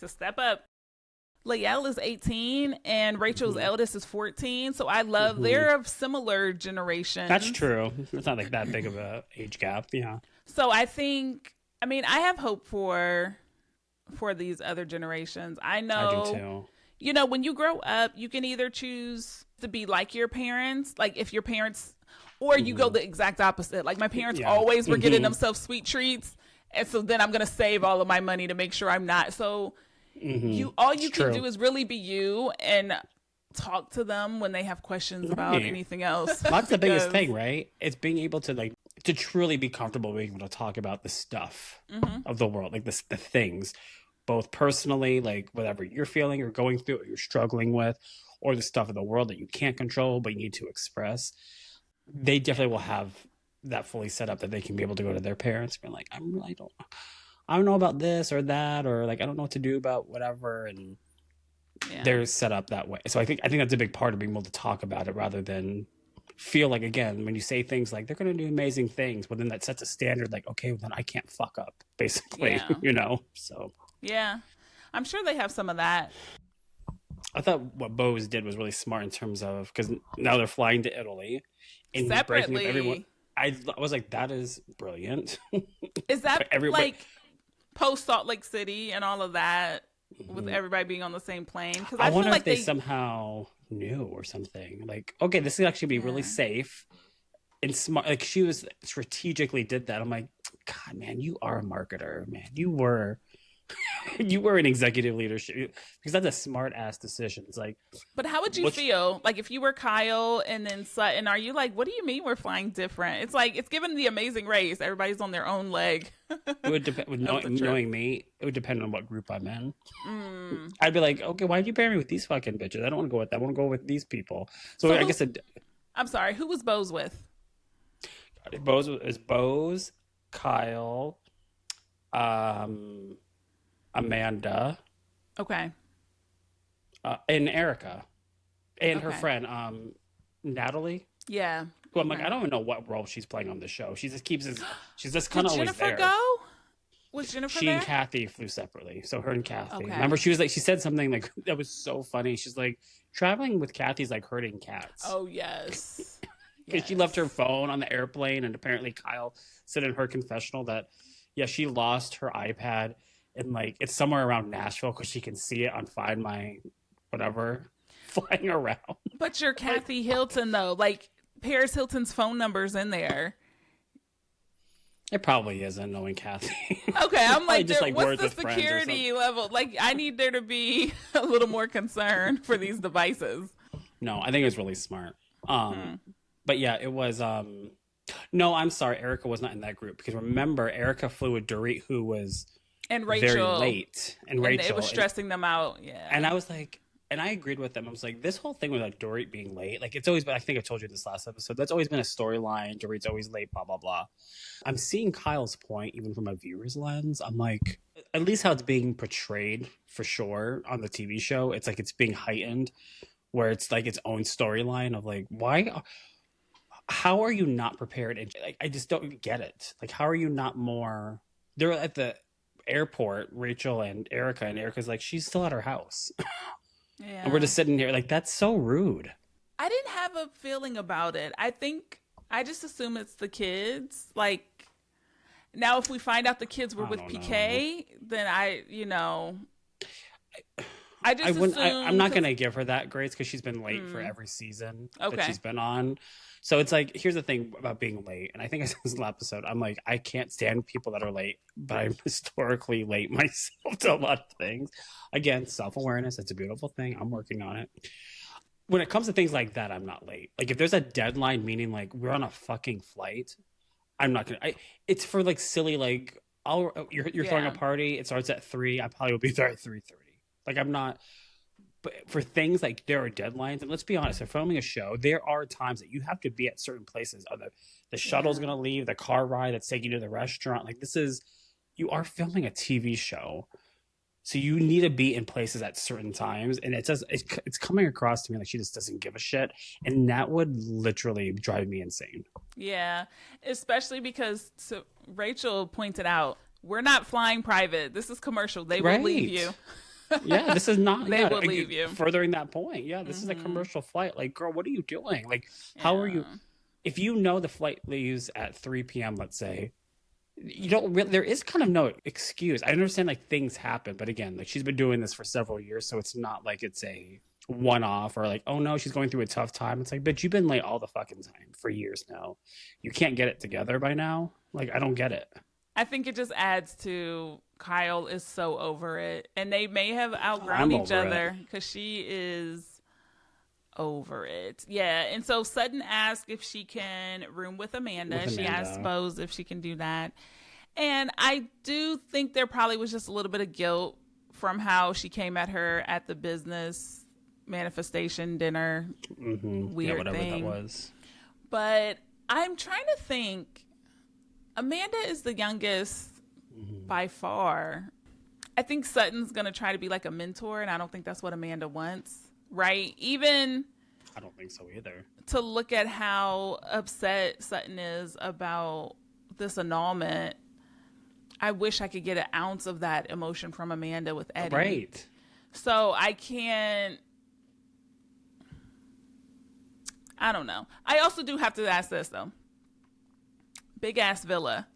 step up. Lael is 18 and Rachel's eldest is 14. So I love they're of similar generations. That's true. It's not like that big of a age gap. Yeah. So I have hope for these other generations. I know. I do too. When you grow up, you can either choose to be like your parents, like if your parents, or you go the exact opposite. Like my parents always were getting themselves sweet treats. And so then I'm going to save all of my money to make sure I'm not. So all you can do is really be you and talk to them when they have questions about anything else. That's the biggest thing, right? It's being able to to truly be comfortable being able to talk about the stuff of the world, like the things, both personally, like whatever you're feeling or going through or you're struggling with, or the stuff of the world that you can't control but you need to express. They definitely will have that fully set up that they can be able to go to their parents and be like, I don't know about this or that, or like, I don't know what to do about whatever. And Yeah. they're set up that way. So I think that's a big part of being able to talk about it rather than feel like, again, when you say things like they're going to do amazing things, well then that sets a standard like, okay, well, then I can't fuck up, basically. Yeah. So Yeah. I'm sure they have some of that. I thought what Bose did was really smart in terms of, because now they're flying to Italy and he's breaking up everyone. Separately. I was like, that is brilliant. Is that Everybody, like post Salt Lake City and all of that with everybody being on the same plane? Because I I feel wonder like if they somehow knew or something. Like, okay, this could actually be really safe and smart. Like, she was strategically did that. I'm like, God, man, you are a marketer, man. You were in executive leadership, because that's a smart ass decision. It's like, But how would you feel like if you were Kyle and then Sutton? Are you like, what do you mean we're flying different? It's like, it's given the Amazing Race. Everybody's on their own leg. it would depend. With knowing me, it would depend on what group I'm in. I'd be like, okay, why'd you pair me with these fucking bitches? I don't want to go with that. I want to go with these people. So I guess I'm sorry, who was Bose with? Bose is Bose, Kyle, Amanda, Okay. and Erika, and her friend Natalie. Yeah. Who I'm like, I don't even know what role she's playing on the show. She just keeps his. She's just kind of always Jennifer there. go? Was Jennifer She there? and Kathy flew separately. So her and Kathy. Okay. Remember, she was like, she said something like that was so funny. She's like, traveling with Kathy's like hurting cats. Oh yes. Because she left her phone on the airplane, and apparently Kyle said in her confessional that, yeah, she lost her iPad, and like it's somewhere around Nashville because she can see it on Find My whatever flying around. But you're Kathy Hilton though. Like Paris Hilton's phone number's in there. It probably isn't, knowing Kathy. Okay, I'm like, just like what's words the with friends or security level? Like, I need there to be a little more concern for these devices. No, I think it was really smart. But yeah, it was. No, I'm sorry, Erika was not in that group, because remember, Erika flew with Dorit, who was And Rachel. very late, and Rachel, it was stressing them out. Yeah, and I was like, and I agreed with them. I was like, this whole thing with like Dorit being late, like it's always been. I think I told you this last episode. That's always been a storyline. Dorit's always late. Blah blah blah. I'm seeing Kyle's point, even from a viewer's lens. I'm like, at least how it's being portrayed for sure on the TV show. It's like it's being heightened, where it's like its own storyline of like, why. How are you not prepared? And like, I just don't get it. Like, how are you not more? They're at the airport, Rachel and Erika's like, she's still at her house. yeah. And we're just sitting here like, that's so rude. I didn't have a feeling about it. I think I just assume it's the kids. Like, now if we find out the kids were with PK, then I just assume. I'm not going to give her that grace, because she's been late for every season that she's been on. So it's like, here's the thing about being late. And I think I said this in the episode. I'm like, I can't stand people that are late, but I'm historically late myself to a lot of things. Again, self-awareness. It's a beautiful thing. I'm working on it. When it comes to things like that, I'm not late. Like if there's a deadline, meaning like we're on a fucking flight, I'm not going to, it's for like silly, like, you're throwing a party. It starts at 3. I probably will be there at 3:30. Like I'm not. But for things like there are deadlines, and let's be honest, if filming a show, there are times that you have to be at certain places. The shuttle's going to leave, the car ride that's taking you to the restaurant. Like you are filming a TV show, so you need to be in places at certain times. And it's coming across to me like she just doesn't give a shit, and that would literally drive me insane. Yeah, especially because Rachel pointed out, we're not flying private. This is commercial. They will leave you. Yeah, this is not. They will leave you. Furthering that point. Yeah, this is a commercial flight. Like, girl, what are you doing? Like, how are you? If you know the flight leaves at 3 p.m., let's say, you don't really, there is kind of no excuse. I understand like things happen, but again, like she's been doing this for several years, so it's not like it's a one-off or like, oh no, she's going through a tough time. It's like, bitch, you've been late all the fucking time for years now. You can't get it together by now? Like, I don't get it. I think it just adds to Kyle is so over it, and they may have outgrown each other because she is over it. Yeah, and so Sutton asked if she can room with Amanda. She asked Bose if she can do that, and I do think there probably was just a little bit of guilt from how she came at her at the business manifestation dinner. Weird whatever thing. That was. But I'm trying to think. Amanda is the youngest by far. I think Sutton's going to try to be like a mentor, and I don't think that's what Amanda wants, right? Even I don't think so either. to look at how upset Sutton is about this annulment, I wish I could get an ounce of that emotion from Amanda with Eddie. Right. So I don't know. I also do have to ask this, though. Big ass villa.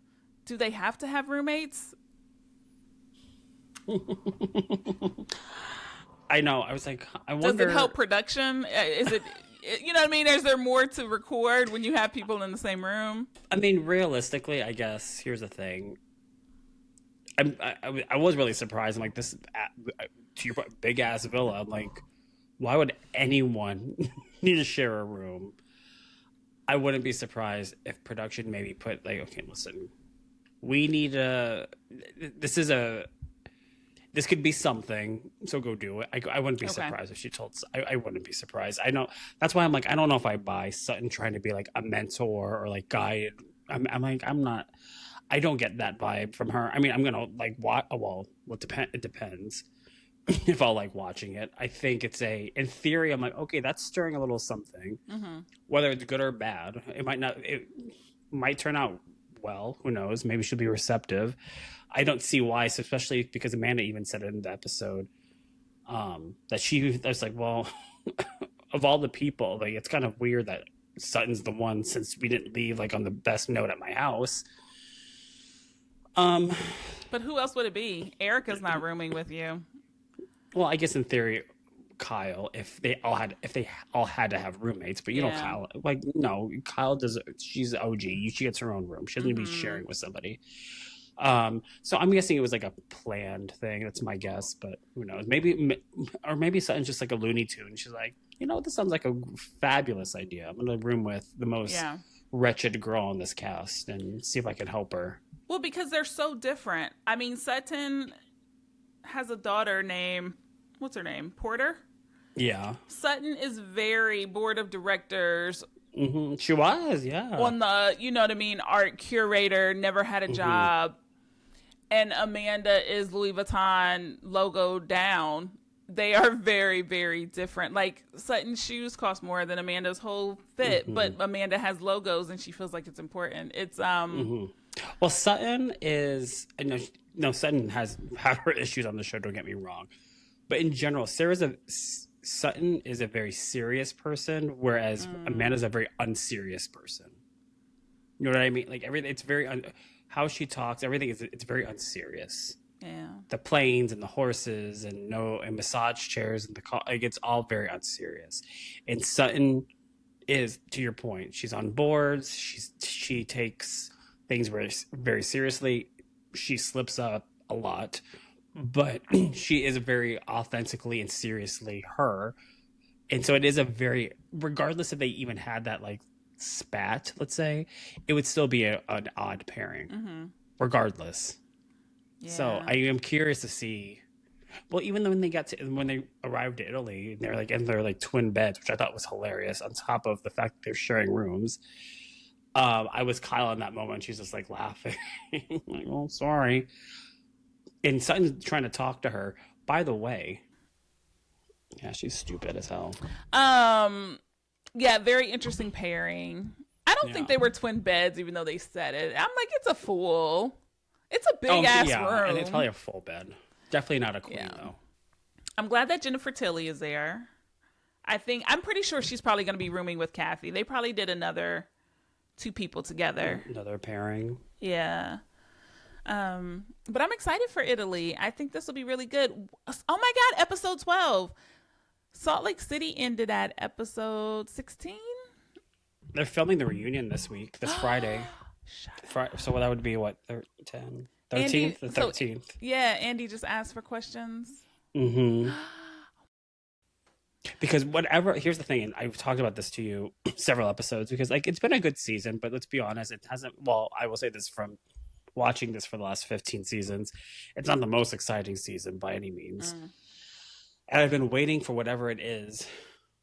Do they have to have roommates? I know. I was like, I wonder. Does it help production? Is it, you know what I mean? Is there more to record when you have people in the same room? I mean, realistically, I guess here's the thing. I was really surprised. I'm like, this to your big ass villa. I'm like, why would anyone need to share a room? I wouldn't be surprised if production maybe put like, okay, listen, we need this could be something, so go do it. I wouldn't be surprised if she told. I wouldn't be surprised. I know that's why I'm like, I don't know if I buy Sutton trying to be like a mentor or like guide. I'm like, I'm not. I don't get that vibe from her. I mean, I'm gonna like watch. Well, it depends if I'll like watching it. I think in theory, I'm like, okay, that's stirring a little something. Mm-hmm. Whether it's good or bad, it might not. It might turn out well. Who knows? Maybe she'll be receptive. I don't see why, especially because Amanda even said it in the episode that was like, well, of all the people, like it's kind of weird that Sutton's the one since we didn't leave like on the best note at my house. But who else would it be? Erika's not rooming with you. Well, I guess in theory, Kyle, if they all had to have roommates, but you know, Kyle, like no, Kyle does. She's OG. She gets her own room. She doesn't need to be sharing with somebody. So I'm guessing it was like a planned thing. That's my guess, but who knows? Maybe Sutton's just like a Looney Tune. She's like, you know, this sounds like a fabulous idea. I'm gonna room with the most wretched girl in this cast and see if I can help her. Well, because they're so different. I mean, Sutton has a daughter named, what's her name? Porter? Yeah. Sutton is very board of directors. Mm-hmm. She was, yeah. On the, you know what I mean, art curator, never had a job. And Amanda is Louis Vuitton logo down. They are very, very different. Like, Sutton's shoes cost more than Amanda's whole fit, but Amanda has logos and she feels like it's important. It's, Well, Sutton is, no, Sutton has her issues on the show, don't get me wrong. But in general, Sutton is a very serious person, whereas Amanda's a very unserious person. You know what I mean? Like everything, it's very, how she talks, everything it's very unserious. Yeah. The planes and the horses and massage chairs and like it's all very unserious. And Sutton is, to your point, she's on boards. She takes things very, very seriously. She slips up a lot, but she is very authentically and seriously her. And so it is regardless if they even had that like spat, let's say, it would still be an odd pairing, regardless. Yeah. So I am curious to see. Well, even when they arrived to Italy, and they're like in their like twin beds, which I thought was hilarious. On top of the fact that they're sharing rooms, I was Kyla in that moment. She's just like laughing, like, "Oh, sorry." And Sutton's trying to talk to her. By the way, yeah, she's stupid as hell. Yeah, very interesting pairing. I don't think they were twin beds, even though they said it. I'm like, it's a fool. It's a big ass room. And it's probably a full bed. Definitely not a queen though. I'm glad that Jennifer Tilly is there. I'm pretty sure she's probably going to be rooming with Kathy. They probably did another two people together. Another pairing. Yeah. But I'm excited for Italy. I think this will be really good. Oh my God, episode 12. Salt Lake City ended at episode 16. They're filming the reunion this Friday. So that would be what, 13th? The 13th. Yeah, Andy just asked for questions. Mm-hmm. Because here's the thing, and I've talked about this to you several episodes, because like it's been a good season, but let's be honest, it hasn't, well, I will say this from watching this for the last 15 seasons, it's not the most exciting season by any means. And I've been waiting for whatever it is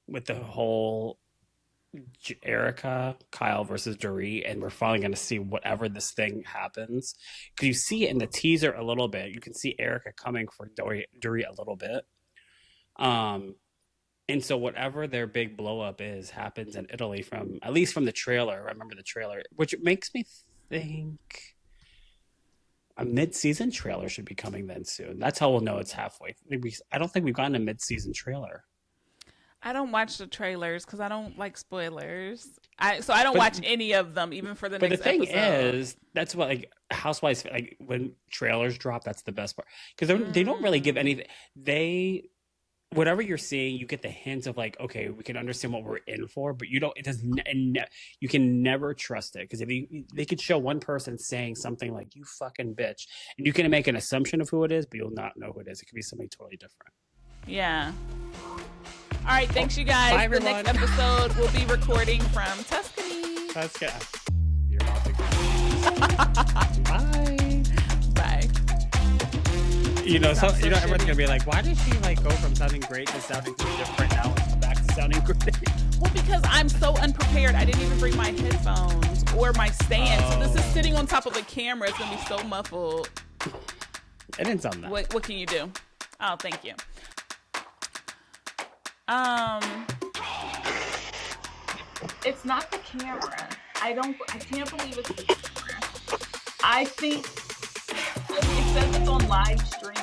with the whole Erika, Kyle versus Dorit, and we're finally going to see whatever this thing happens. Because you see it in the teaser a little bit. You can see Erika coming for Dorit a little bit. Um, and so whatever their big blow up is happens in Italy from at least from the trailer. I remember the trailer, which makes me think a mid-season trailer should be coming then soon. That's how we'll know it's halfway. I don't think we've gotten a mid-season trailer. I don't watch the trailers because I don't like spoilers. So I don't But watch any of them, even for the but the next thing episode. is, that's what like Housewives like when trailers drop. That's the best part because they don't really give anything. They whatever you're seeing, you get the hint of like, okay, we can understand what we're in for, but you don't. It does. You can never trust it because if they could show one person saying something like "you fucking bitch," and you can make an assumption of who it is, but you'll not know who it is. It could be somebody totally different. Yeah. All right, thanks you guys. Bye, The next everyone. episode we'll be recording from Tuscany. That's good. You're about to go. Bye. Bye. You know, Sounds so everyone's shitty. gonna be like, "Why did she like go from sounding great to sounding so different now and come back to sounding great?" Well, because I'm so unprepared. I didn't even bring my headphones or my stand. So this is sitting on top of the camera. It's gonna be so muffled. It didn't sound that. What can you do? Oh, thank you. It's not the camera. I can't believe it's the camera. I think it says it's on live stream.